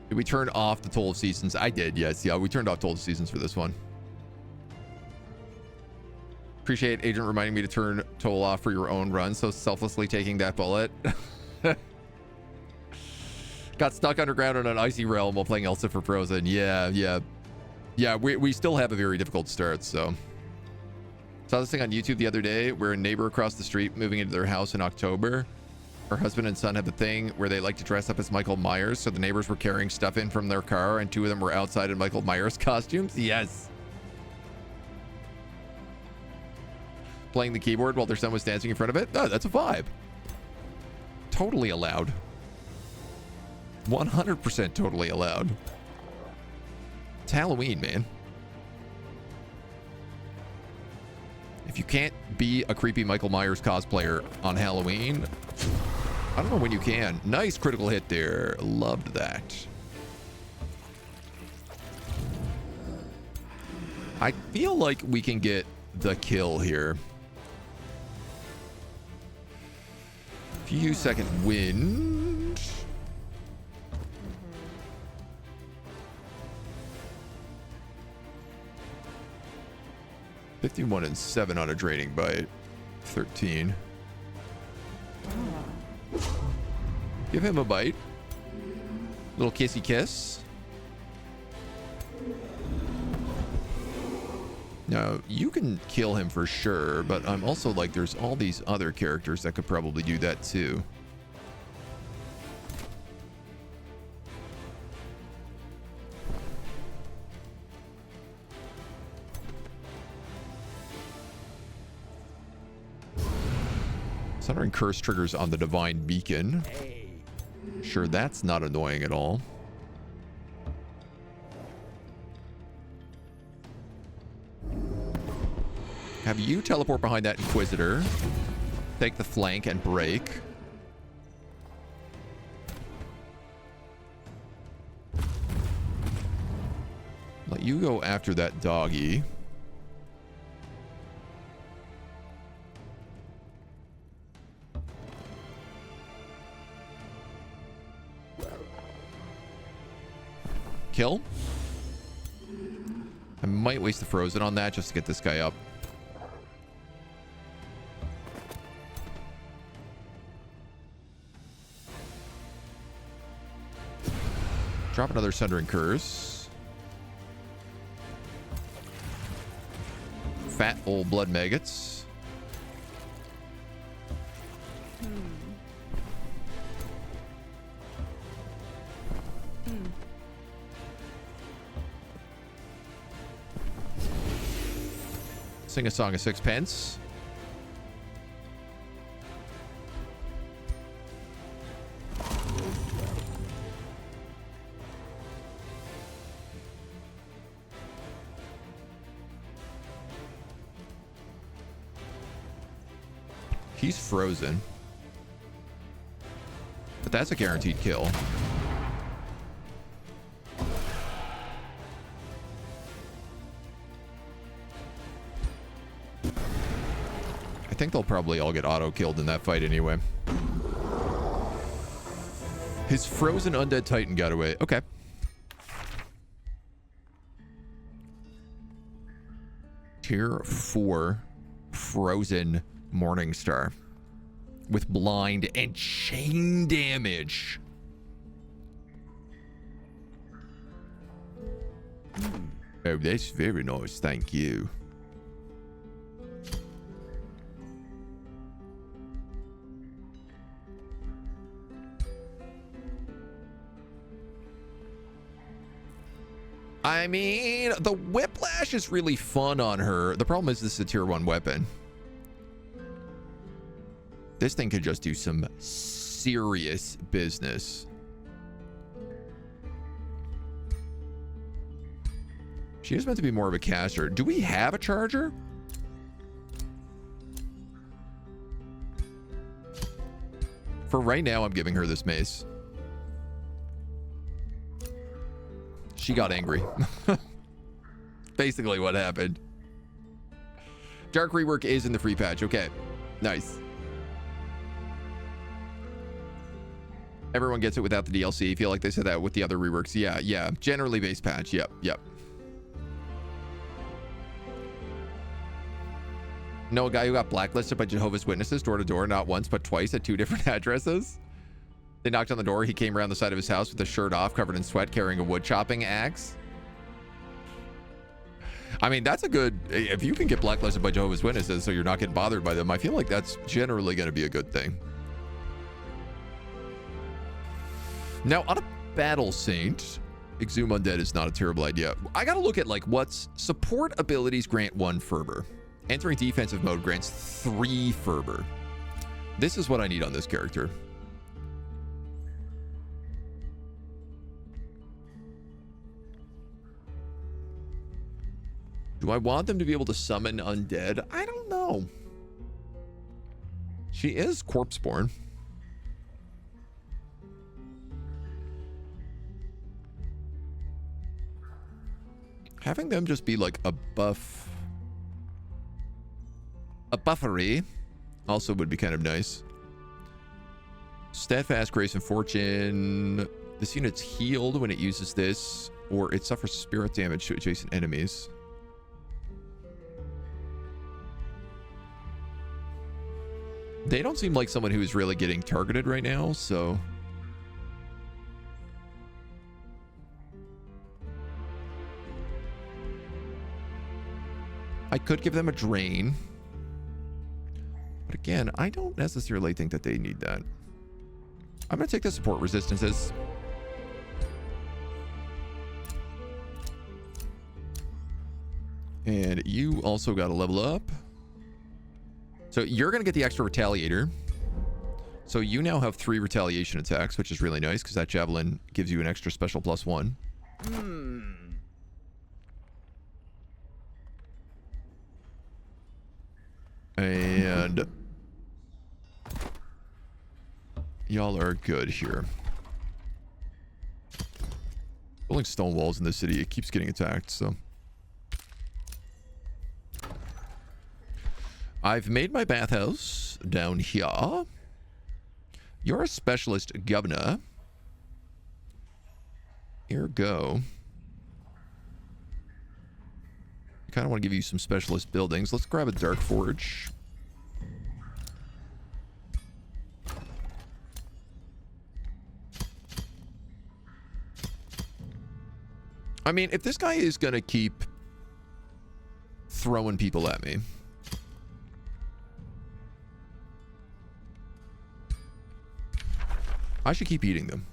Did we turn off the Toll of Seasons? I did, yes. Yeah, we turned off Toll of Seasons for this one. Appreciate Agent reminding me to turn Toll off for your own run, so selflessly taking that bullet. Got stuck underground in an icy realm while playing Elsa for Frozen. Yeah, we still have a very difficult start, so. Saw this thing on YouTube the other day where a neighbor across the street moving into their house in October. Her husband and son have the thing where they like to dress up as Michael Myers, so the neighbors were carrying stuff in from their car, and 2 of them were outside in Michael Myers costumes. Yes. Playing the keyboard while their son was dancing in front of it. Oh, that's a vibe. Totally allowed. 100% totally allowed. It's Halloween, man. If you can't be a creepy Michael Myers cosplayer on Halloween, I don't know when you can. Nice critical hit there. Loved that. I feel like we can get the kill here. Few second wind. 51 and 7 on a draining bite. 13. Give him a bite. Little kissy kiss. Now, you can kill him for sure, but I'm also like, there's all these other characters that could probably do that too. Sundering Curse triggers on the Divine Beacon. Sure, that's not annoying at all. Have you teleport behind that Inquisitor. Take the flank and break. Let you go after that doggy. Kill. I might waste the frozen on that just to get this guy up. Drop another Sundering Curse. Fat old blood maggots. Sing a song of sixpence. He's frozen. But that's a guaranteed kill. I think they'll probably all get auto-killed in that fight anyway. His frozen undead titan got away. Okay. Tier 4 frozen Morningstar with blind and chain damage. Oh, that's very nice. Thank you. I mean, the whiplash is really fun on her. The problem is this is a tier 1 weapon. This thing could just do some serious business. She is meant to be more of a caster. Do we have a charger? For right now, I'm giving her this mace. She got angry. Basically what happened. Dark rework is in the free patch. Okay. Nice. Everyone gets it without the DLC. I feel like they said that with the other reworks. Yeah. Generally base patch. Yep. Know a guy who got blacklisted by Jehovah's Witnesses door to door, not once, but twice at 2 different addresses? They knocked on the door. He came around the side of his house with his shirt off, covered in sweat, carrying a wood chopping axe. I mean, that's a good... If you can get blacklisted by Jehovah's Witnesses so you're not getting bothered by them, I feel like that's generally going to be a good thing. Now, on a Battle Saint, Exhume Undead is not a terrible idea. I got to look at, like, what's... Support abilities grant 1 fervor. Entering defensive mode grants 3 fervor. This is what I need on this character. Do I want them to be able to summon undead? I don't know. She is corpseborn. Having them just be like a buff... A buffery also would be kind of nice. Steadfast, Grace, and Fortune. This unit's healed when it uses this, or it suffers spirit damage to adjacent enemies. They don't seem like someone who is really getting targeted right now, so... I could give them a drain. But again, I don't necessarily think that they need that. I'm going to take the support resistances. And you also got to level up. So you're going to get the extra Retaliator. So you now have 3 retaliation attacks, which is really nice because that javelin gives you an extra special +1. And y'all are good here. Building stone walls in the city, it keeps getting attacked, so. I've made my bathhouse down here. You're a specialist governor. Here go. I kind of want to give you some specialist buildings. Let's grab a dark forge. I mean, if this guy is going to keep throwing people at me, I should keep eating them.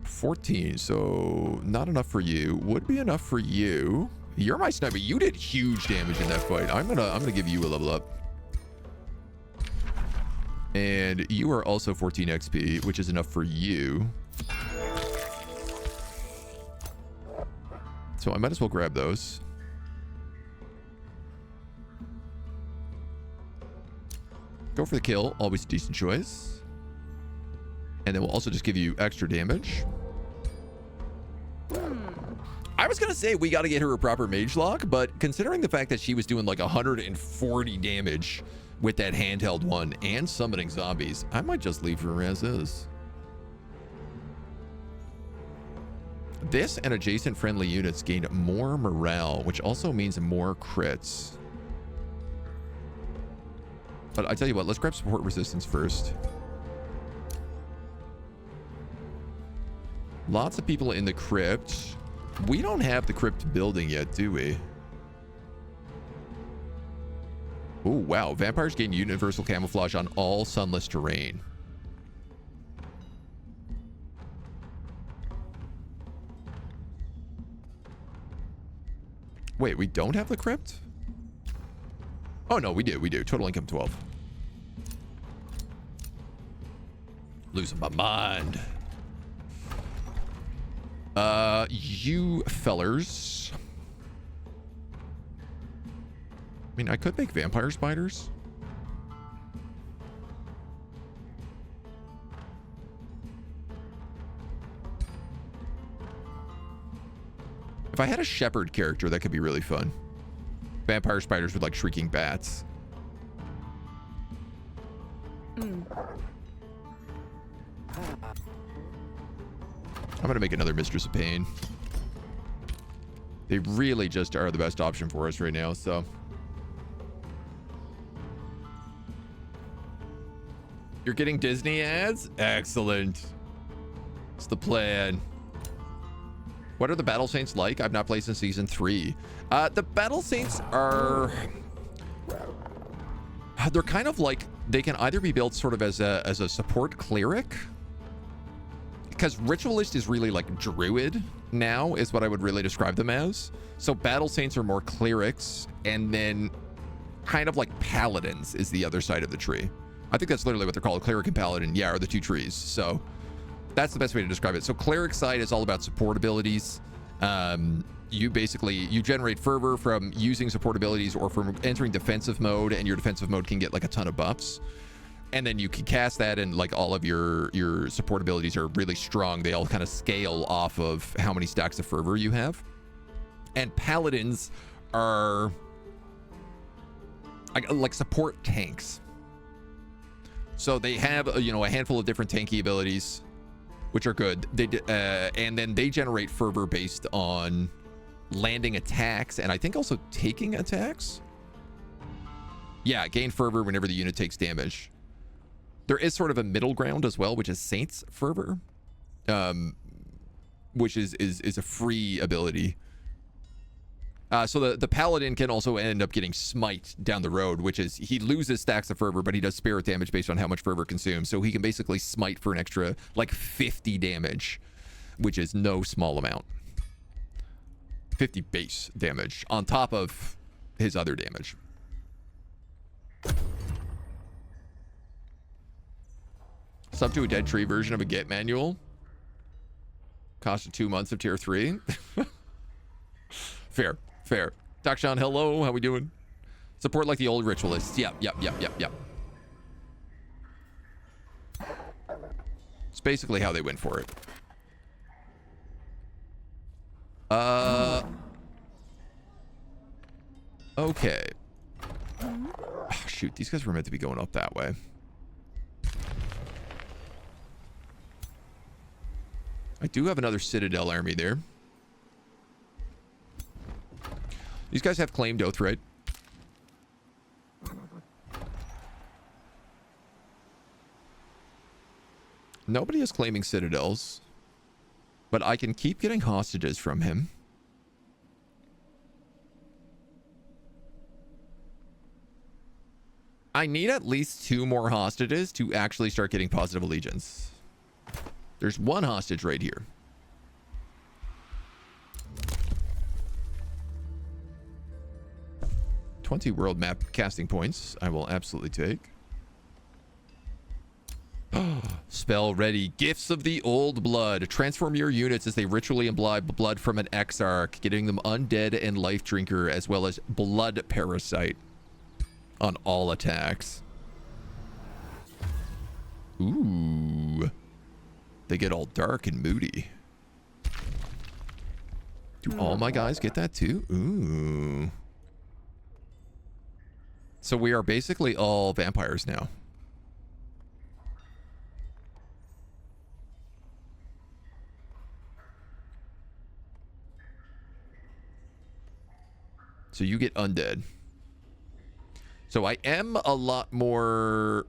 $14, so not enough for you. Would be enough for you. You're my sniper. You did huge damage in that fight. I'm gonna give you a level up. And you are also 14 XP, which is enough for you. So I might as well grab those. Go for the kill. Always a decent choice. And then we'll also just give you extra damage. I was going to say we got to get her a proper mage lock, but considering the fact that she was doing like 140 damage with that handheld one and summoning zombies, I might just leave her as is. This and adjacent friendly units gain more morale, which also means more crits. But I tell you what, let's grab support resistance first. Lots of people in the crypt. We don't have the crypt building yet, do we? Oh, wow. Vampires gain universal camouflage on all sunless terrain. Wait, we don't have the crypt? Oh, no, we do. We do. Total income 12. Losing my mind. You fellers. I mean, I could make vampire spiders. If I had a shepherd character, that could be really fun. Vampire spiders with like shrieking bats. I'm gonna make another Mistress of Pain. They really just are the best option for us right now, so. You're getting Disney ads? Excellent. It's the plan. What are the Battle Saints like? I've not played since season 3. The Battle Saints are... They're kind of like... They can either be built sort of as a support cleric. Because Ritualist is really like Druid now, is what I would really describe them as. So Battle Saints are more clerics, and then kind of like Paladins is the other side of the tree. I think that's literally what they're called. Cleric and Paladin, yeah, are the two trees. So that's the best way to describe it. So Cleric side is all about support abilities. You generate fervor from using support abilities or from entering defensive mode, and your defensive mode can get like a ton of buffs. And then you can cast that, and like all of your support abilities are really strong. They all kind of scale off of how many stacks of fervor you have. And Paladins are like support tanks. So they have a handful of different tanky abilities, which are good. And then they generate fervor based on landing attacks, and I think also taking attacks. Yeah, gain fervor whenever the unit takes damage. There is sort of a middle ground as well, which is Saint's Fervor, which is a free ability. So the Paladin can also end up getting Smite down the road, which is he loses stacks of Fervor, but he does spirit damage based on how much Fervor consumes. So he can basically Smite for an extra like 50 damage, which is no small amount. 50 base damage on top of his other damage. Sub to a dead tree version of a Git manual. Cost of 2 months of tier 3. Fair, fair. Doc Sean, hello, how we doing? Support like the old ritualists. Yep. It's basically how they went for it. Okay. Oh, shoot, these guys were meant to be going up that way. I do have another Citadel army there. These guys have claimed oath, right? Nobody is claiming citadels, but I can keep getting hostages from him. I need at least 2 more hostages to actually start getting positive allegiance. There's 1 hostage right here. "20 world map casting points. I will absolutely take. Spell ready. Gifts of the Old Blood. Transform your units as they ritually imbibe blood from an Exarch, getting them undead and life drinker, as well as blood parasite on all attacks. Ooh. They get all dark and moody. Do all my guys get that too? Ooh. So we are basically all vampires now. So you get undead. So I am a lot more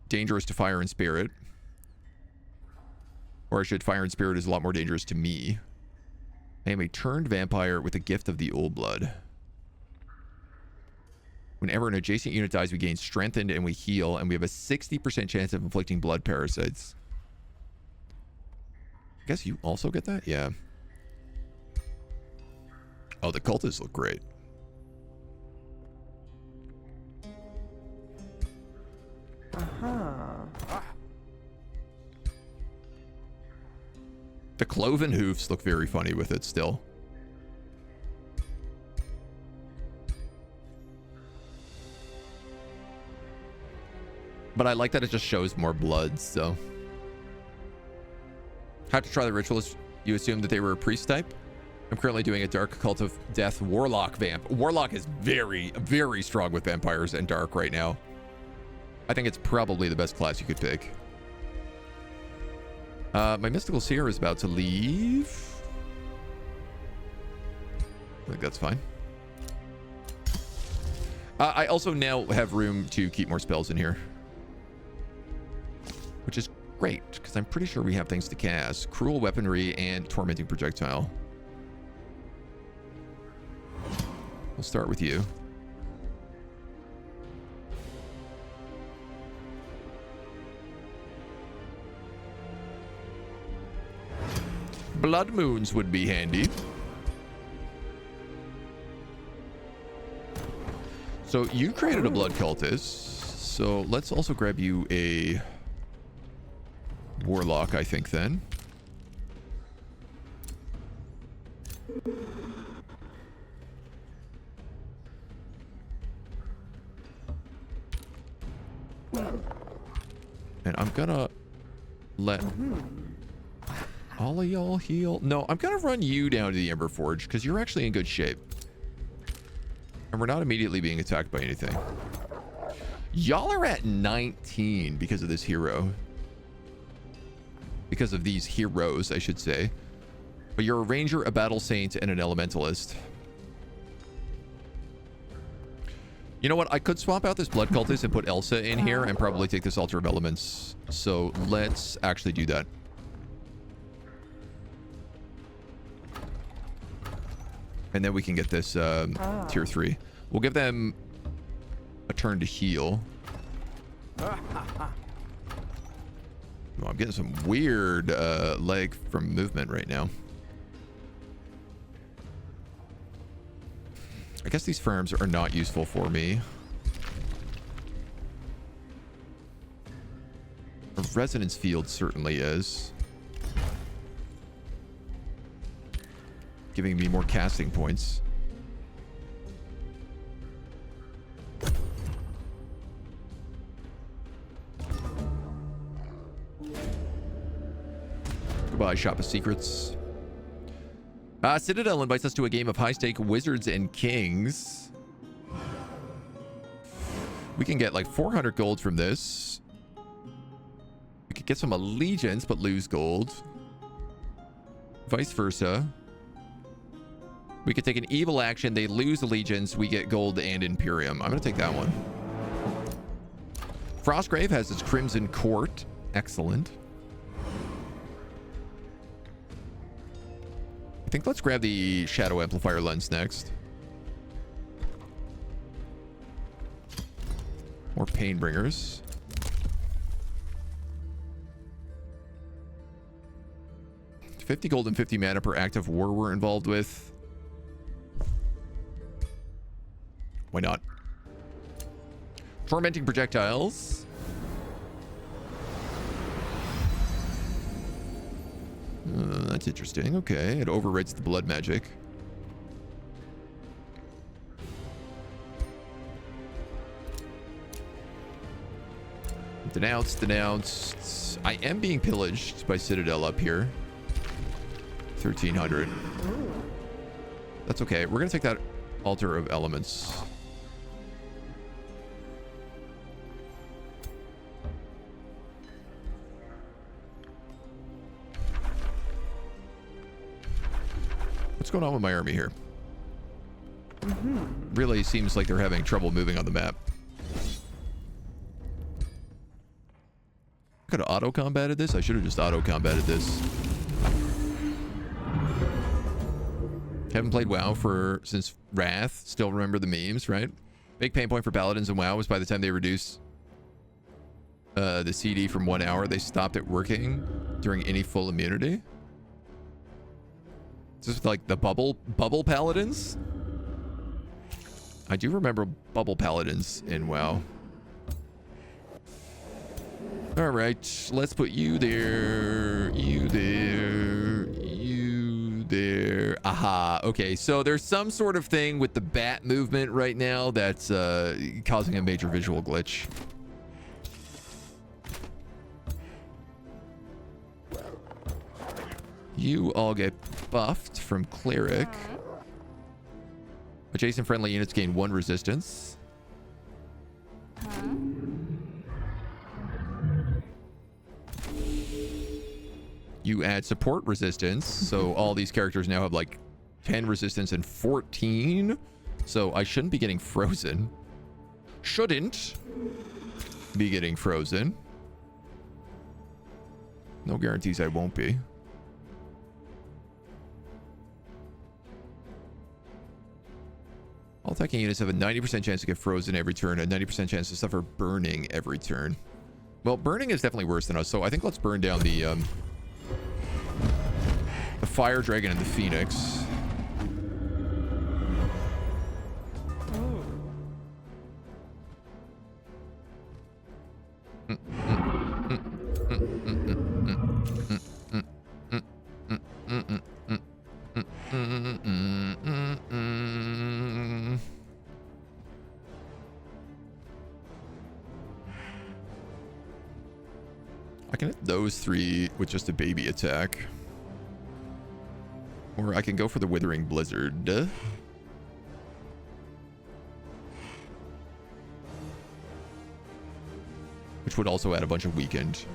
dangerous to fire and spirit. Or I should, fire and spirit is a lot more dangerous to me. I am a turned vampire with a gift of the old blood. Whenever an adjacent unit dies, we gain strengthened and we heal, and we have a 60% chance of inflicting blood parasites. I guess you also get that? Yeah. Oh, the cultists look great. The cloven hoofs look very funny with it still. But I like that it just shows more blood, so. Had to try the ritualist. You assumed that they were a priest type? I'm currently doing a dark cult of death warlock vamp. Warlock is very, very strong with vampires and dark right now. I think it's probably the best class you could pick. My mystical seer is about to leave. I think that's fine. I also now have room to keep more spells in here, which is great because I'm pretty sure we have things to cast. Cruel weaponry and tormenting projectile. We'll start with you. Blood moons would be handy. So you created a blood cultist. So let's also grab you a warlock, I think, then. And I'm gonna let all of y'all heal. No, I'm gonna run you down to the Ember Forge because you're actually in good shape. And we're not immediately being attacked by anything. Y'all are at 19 because of this hero. Because of these heroes, I should say. But you're a ranger, a battle saint, and an elementalist. You know what? I could swap out this blood cultist and put Elsa in here and probably take this altar of elements. So let's actually do that. And then we can get this tier 3. We'll give them a turn to heal. Oh, I'm getting some weird lag from movement right now. I guess these farms are not useful for me. A resonance field certainly is. Giving me more casting points. Goodbye, Shop of Secrets. Citadel invites us to a game of high-stake Wizards and Kings. We can get like 400 gold from this. We could get some allegiance, but lose gold. Vice versa. We could take an evil action. They lose allegiance. We get gold and Imperium. I'm going to take that one. Frostgrave has its Crimson Court. Excellent. I think let's grab the Shadow Amplifier Lens next. More Painbringers. $50 gold and 50 mana per active war we're involved with. Why not? Tormenting Projectiles. That's interesting. Okay, it overrates the blood magic. Denounced, denounced. I am being pillaged by Citadel up here. 1,300. That's okay. We're going to take that Altar of Elements. What's going on with my army here? Really seems like they're having trouble moving on the map. I could have auto-combated this. I should have just auto-combated this. Haven't played WoW since Wrath. Still remember the memes, right? Big pain point for Paladins in WoW was by the time they reduced the CD from 1 hour, they stopped it working during any full immunity. Just like the bubble Paladins. I do remember bubble Paladins in WoW. All right, let's put you there, you there, you there. Aha. Okay, so there's some sort of thing with the bat movement right now that's causing a major visual glitch. You all get buffed from Cleric. Adjacent friendly units gain 1 resistance. You add support resistance, so all these characters now have like 10 resistance and 14. So I shouldn't be getting frozen. Shouldn't be getting frozen. No guarantees I won't be. All attacking units have a 90% chance to get frozen every turn, a 90% chance to suffer burning every turn. Well, burning is definitely worse than us, so I think let's burn down the Fire Dragon and the Phoenix. I can hit those 3 with just a baby attack. Or I can go for the Withering Blizzard. Which would also add a bunch of weakened.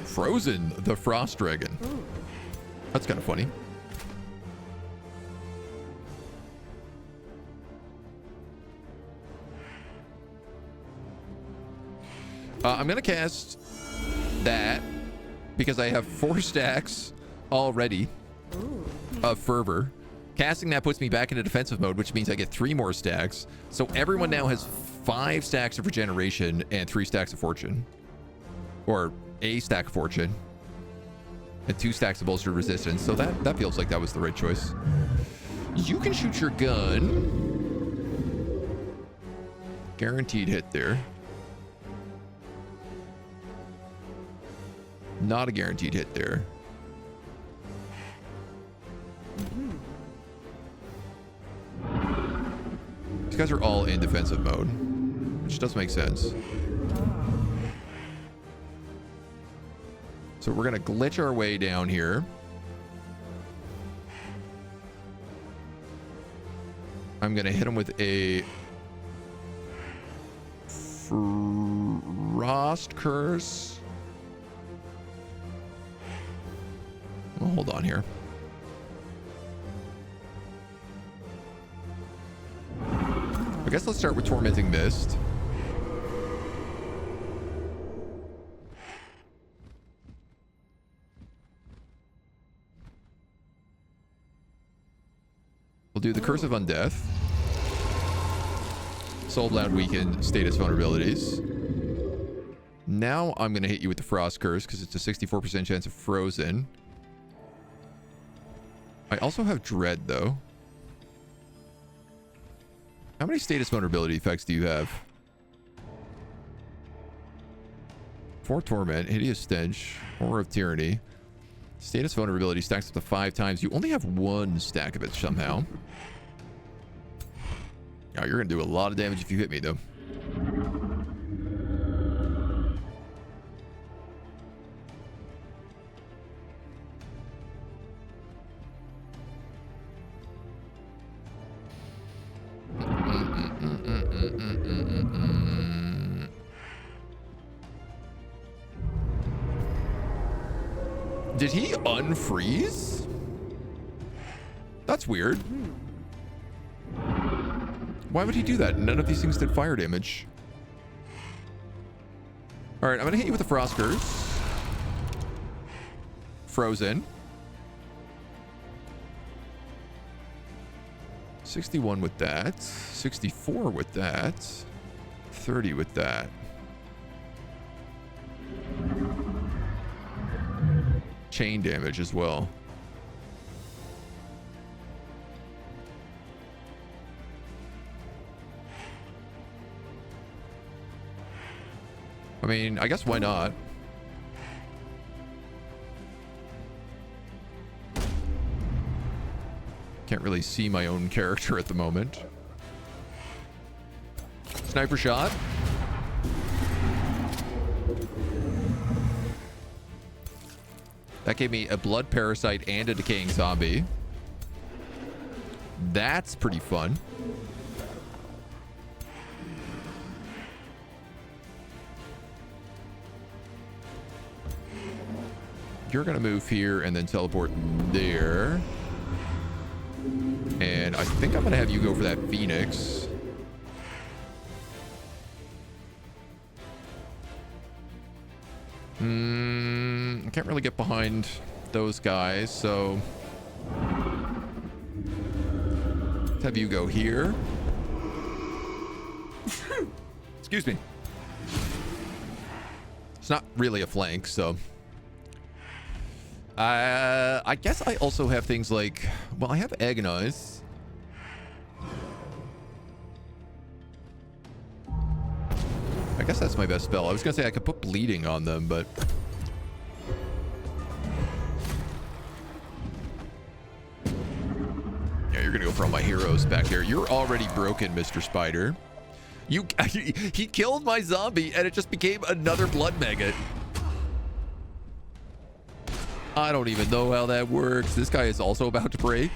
Frozen the Frost Dragon. That's kind of funny. I'm going to cast that because I have 4 stacks already of Fervor. Casting that puts me back into defensive mode, which means I get 3 more stacks. So everyone now has 5 stacks of regeneration and 3 stacks of fortune. Or a stack of fortune. And 2 stacks of bolstered resistance. So that feels like that was the right choice. You can shoot your gun. Guaranteed hit there. Not a guaranteed hit there. These guys are all in defensive mode, which does make sense. So we're going to glitch our way down here. I'm going to hit him with a Frost Curse. Well, hold on here. I guess let's start with Tormenting Mist. We'll do the Curse of Undeath. Soulbound weaken status vulnerabilities. Now I'm going to hit you with the Frost Curse because it's a 64% chance of frozen. I also have Dread, though. How many status vulnerability effects do you have? 4 Torment, Hideous Stench, Horror of Tyranny. Status vulnerability stacks up to 5 times. You only have 1 stack of it somehow. Oh, you're going to do a lot of damage if you hit me, though. Did he unfreeze? That's weird. Why would he do that? None of these things did fire damage. All right, I'm going to hit you with the Frost Curse. Frozen. 61 with that. 64 with that. 30 with that. Chain damage as well. I mean, I guess why not? Can't really see my own character at the moment. Sniper shot. That gave me a blood parasite and a decaying zombie. That's pretty fun. You're going to move here and then teleport there. And I think I'm going to have you go for that Phoenix. I can't really get behind those guys, so let's have you go here. Excuse me. It's not really a flank, so I guess I also have things like, well, I have Agonize. I guess that's my best spell. I was gonna say I could put Bleeding on them, but yeah, you're gonna go for all my heroes back there. You're already broken, Mr. Spider. He killed my zombie and it just became another blood maggot. I don't even know how that works. This guy is also about to break.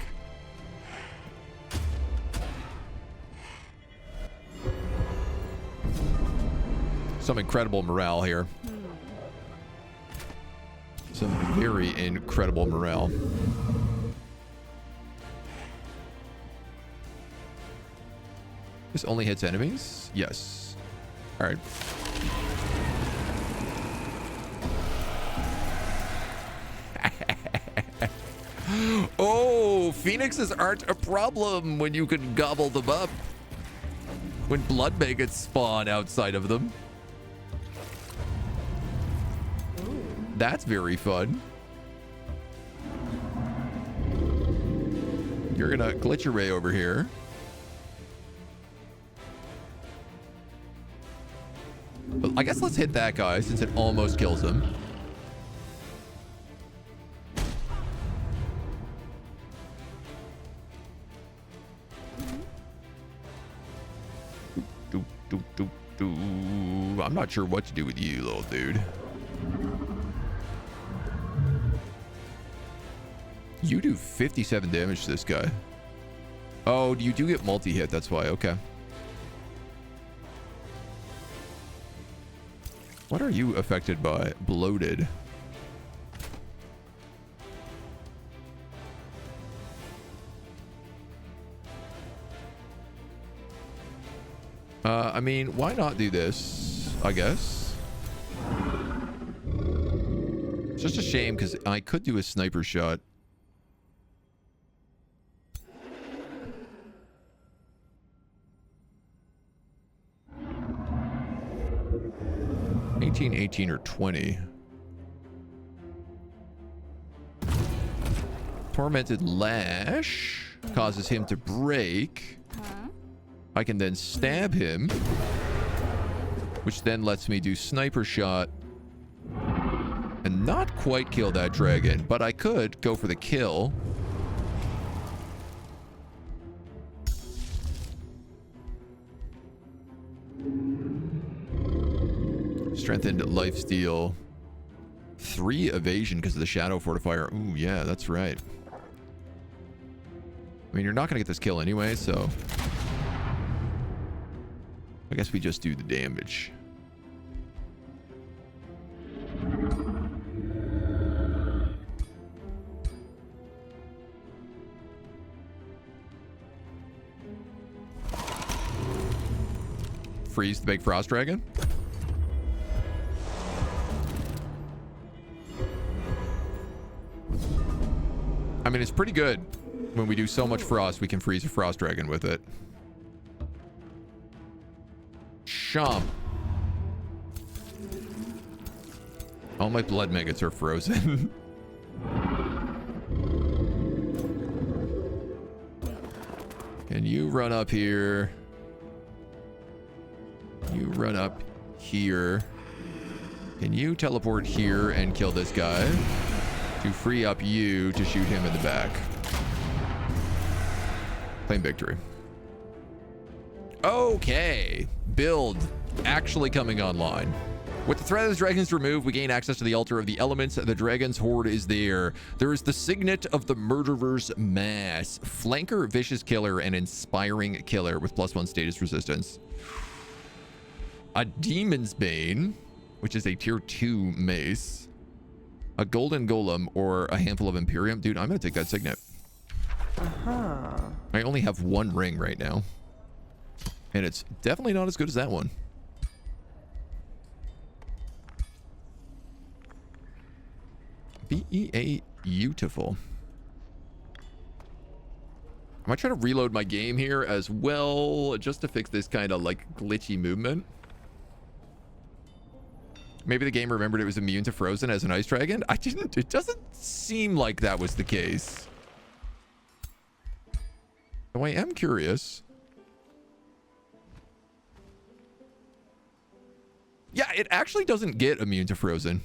Some incredible morale here. Some very incredible morale. This only hits enemies? Yes. All right. Oh, Phoenixes aren't a problem when you can gobble them up. When blood maggots spawn outside of them. That's very fun. You're gonna glitch your way over here. But I guess let's hit that guy since it almost kills him. I'm not sure what to do with you, little dude. You do 57 damage to this guy. Oh, you do get multi-hit, that's why. Okay. What are you affected by? Bloated. I mean, why not do this, I guess? It's just a shame because I could do a sniper shot. $18 or $20. Tormented Lash causes him to break. I can then stab him, which then lets me do sniper shot and not quite kill that dragon, but I could go for the kill. Strengthened lifesteal. 3 evasion because of the shadow fortifier. Ooh, yeah, that's right. I mean, you're not going to get this kill anyway, so I guess we just do the damage. Freeze the big frost dragon. I mean, it's pretty good. When we do so much frost, we can freeze a frost dragon with it. Chomp. All my blood maggots are frozen. Can you run up here? You run up here. Can you teleport here and kill this guy? To free up you to shoot him in the back. Claim victory. Okay. Build actually coming online. With the threat of the dragons removed, we gain access to the altar of the elements. The dragon's horde is there. There is the signet of the murderer's mass. Flanker, vicious killer, and inspiring killer with +1 status resistance. A demon's bane, which is a tier 2 mace. A golden golem or a handful of Imperium. Dude, I'm gonna take that signet. I only have 1 ring right now. And it's definitely not as good as that one. BEA beautiful. I might try to reload my game here as well, just to fix this kind of like glitchy movement. Maybe the game remembered it was immune to frozen as an ice dragon. I didn't. It doesn't seem like that was the case. Though I am curious. Yeah, it actually doesn't get immune to frozen.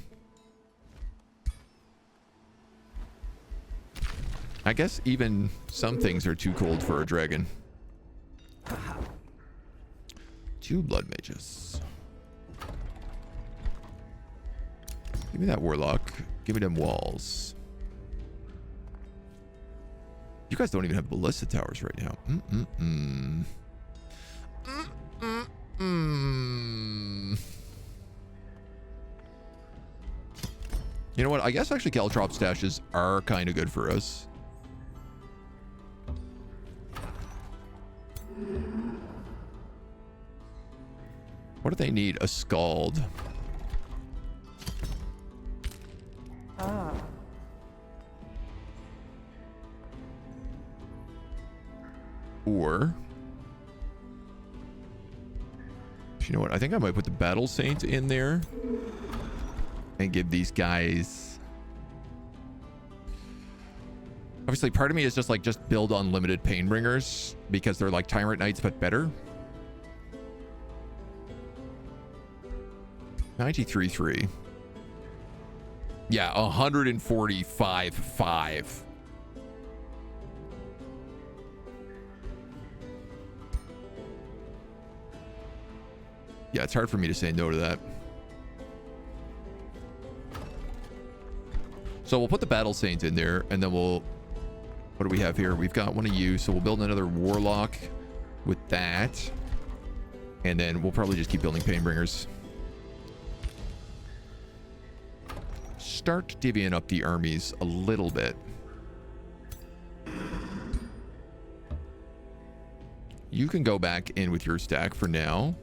I guess even some things are too cold for a dragon. 2 blood mages. Give me that warlock. Give me them walls. You guys don't even have ballista towers right now. You know what? I guess actually caltrop stashes are kind of good for us. What do they need? A scald. Or, you know what? I think I might put the Battle Saint in there and give these guys. Obviously, part of me is just like, just build unlimited Painbringers because they're like Tyrant Knights, but better. 93.3. Yeah, 145.5. Yeah, it's hard for me to say no to that. So we'll put the Battle Saint in there, and then we'll... What do we have here? We've got one of you, so we'll build another Warlock with that. And then we'll probably just keep building Painbringers. Start divvying up the armies a little bit. You can go back in with your stack for now.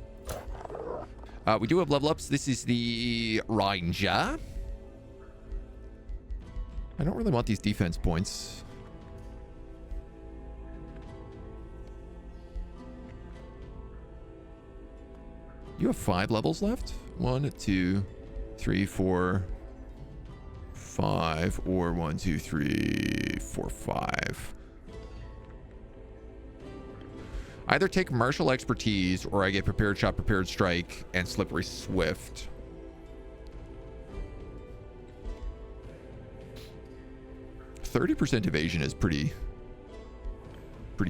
We do have level ups. This is the Ranger. I don't really want these defense points. You have 5 levels left? 1, 2, 3, 4, 5, or 1, 2, 3, 4, 5. Either take martial expertise or I get prepared shot, prepared strike, and slippery swift. %30 evasion is pretty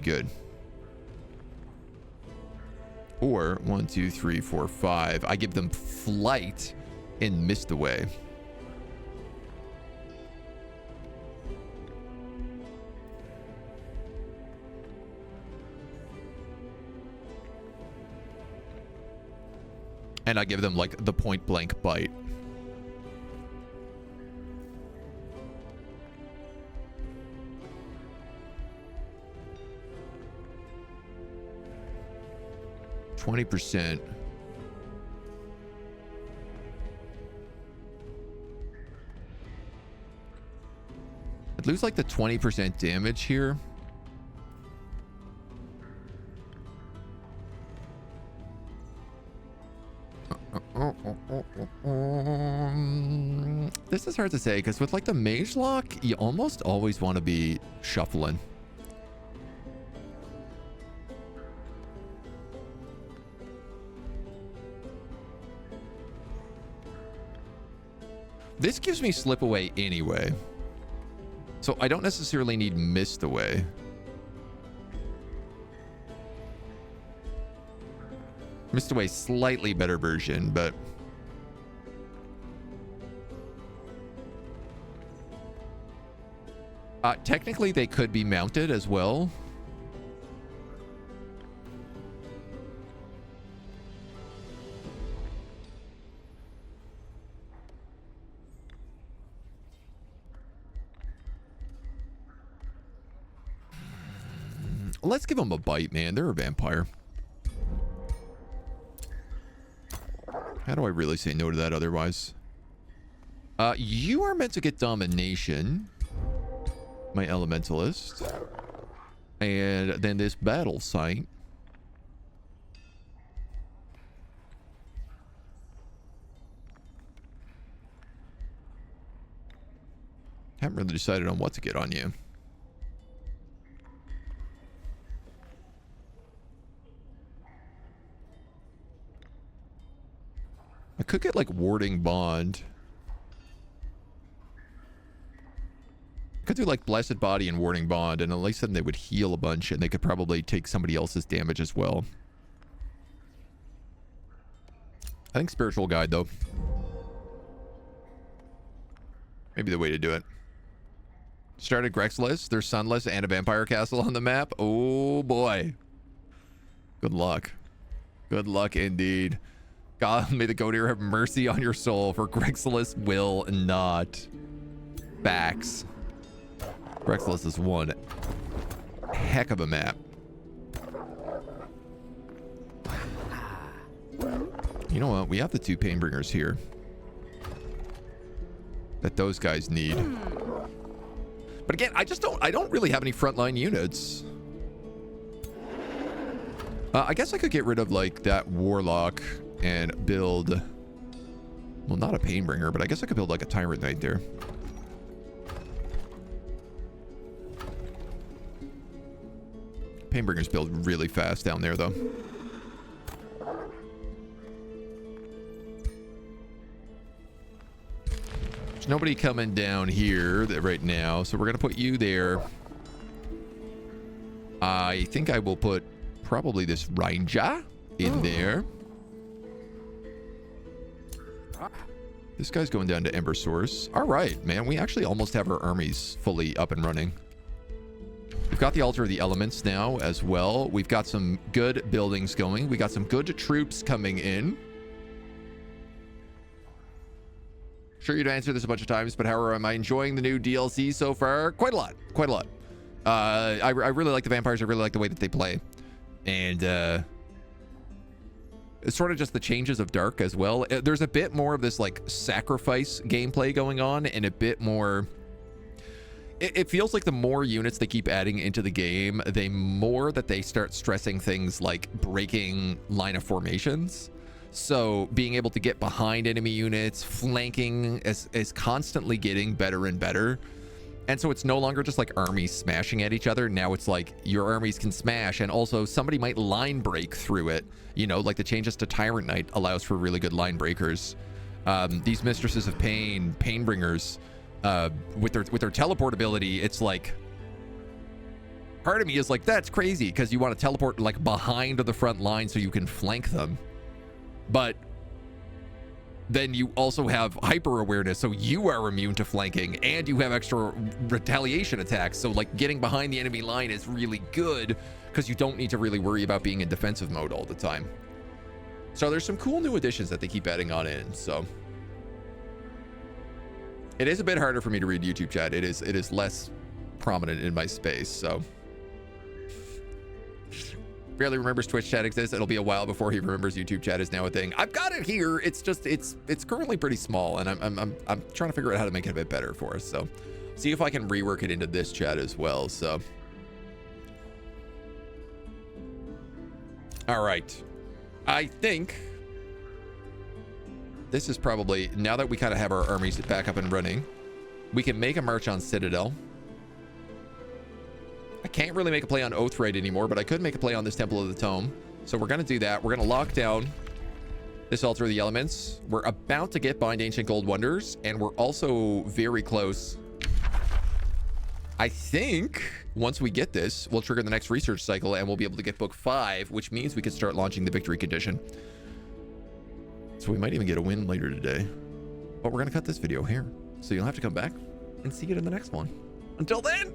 good. Or 1, 2, 3, 4, 5. I give them flight and mist away. And I give them like the point blank bite. %20. I'd lose like the 20% damage here. This is hard to say because with like the mage lock, you almost always want to be shuffling. This gives me slip away anyway, so I don't necessarily need mist away. Mist away, slightly better version, but technically they could be mounted as well. Let's give them a bite, man. They're a vampire. How do I really say no to that otherwise? You are meant to get domination, my elementalist. And then this battle site. Haven't really decided on what to get on you. I could get like warding bond. Could do like blessed body and warding bond, and at least then they would heal a bunch, and they could probably take somebody else's damage as well. I think spiritual guide though. Maybe the way to do it. Started Grexless. There's Sunless and a vampire castle on the map. Oh boy. Good luck. Good luck indeed. God, may the Goateer have mercy on your soul, for Grexless will not. Backs. Grexless is one heck of a map. You know what? We have the 2 Painbringers here that those guys need. But again, I don't really have any frontline units. I guess I could get rid of like that warlock and build, well, not a painbringer, but I guess I could build like a tyrant knight there. Painbringers build really fast down there though. There's nobody coming down here right now, so we're gonna put you there. I think I will put probably this ranger in there. This guy's going down to Ember Source. All right, man. We actually almost have our armies fully up and running. We've got the Altar of the Elements now as well. We've got some good buildings going. We got some good troops coming in. Sure, you'd answer this a bunch of times, but how am I enjoying the new DLC so far? Quite a lot. Quite a lot. I really like the vampires. I really like the way that they play. And it's sort of just the changes of Dark as well. There's a bit more of this like sacrifice gameplay going on, and a bit more... It feels like the more units they keep adding into the game, the more that they start stressing things like breaking line of formations. So being able to get behind enemy units, flanking is constantly getting better and better. And so it's no longer just like armies smashing at each other. Now it's like your armies can smash, and also somebody might line break through it. You know, like the changes to Tyrant Knight allows for really good line breakers. These Mistresses of Pain, Painbringers, with their teleport ability, it's like, part of me is like, that's crazy, because you want to teleport like behind the front line so you can flank them. But then you also have hyper awareness, so you are immune to flanking, and you have extra retaliation attacks. So like getting behind the enemy line is really good because you don't need to really worry about being in defensive mode all the time. So there's some cool new additions that they keep adding on in. So it is a bit harder for me to read YouTube chat. It is less prominent in my space. So barely remembers Twitch chat exists. It'll be a while before he remembers YouTube chat is now a thing. I've got it here. It's just it's currently pretty small, and I'm trying to figure out how to make it a bit better for us. So see if I can rework it into this chat as well. So all right, I think this is probably, now that we kind of have our armies back up and running, we can make a march on Citadel. I can't really make a play on Oathright anymore, but I could make a play on this Temple of the Tome. So we're going to do that. We're going to lock down this Altar of the Elements. We're about to get Bind Ancient Gold Wonders, and we're also very close. I think once we get this, we'll trigger the next research cycle, and we'll be able to get Book 5, which means we can start launching the Victory Condition. So we might even get a win later today. But we're going to cut this video here, so you'll have to come back and see it in the next one. Until then!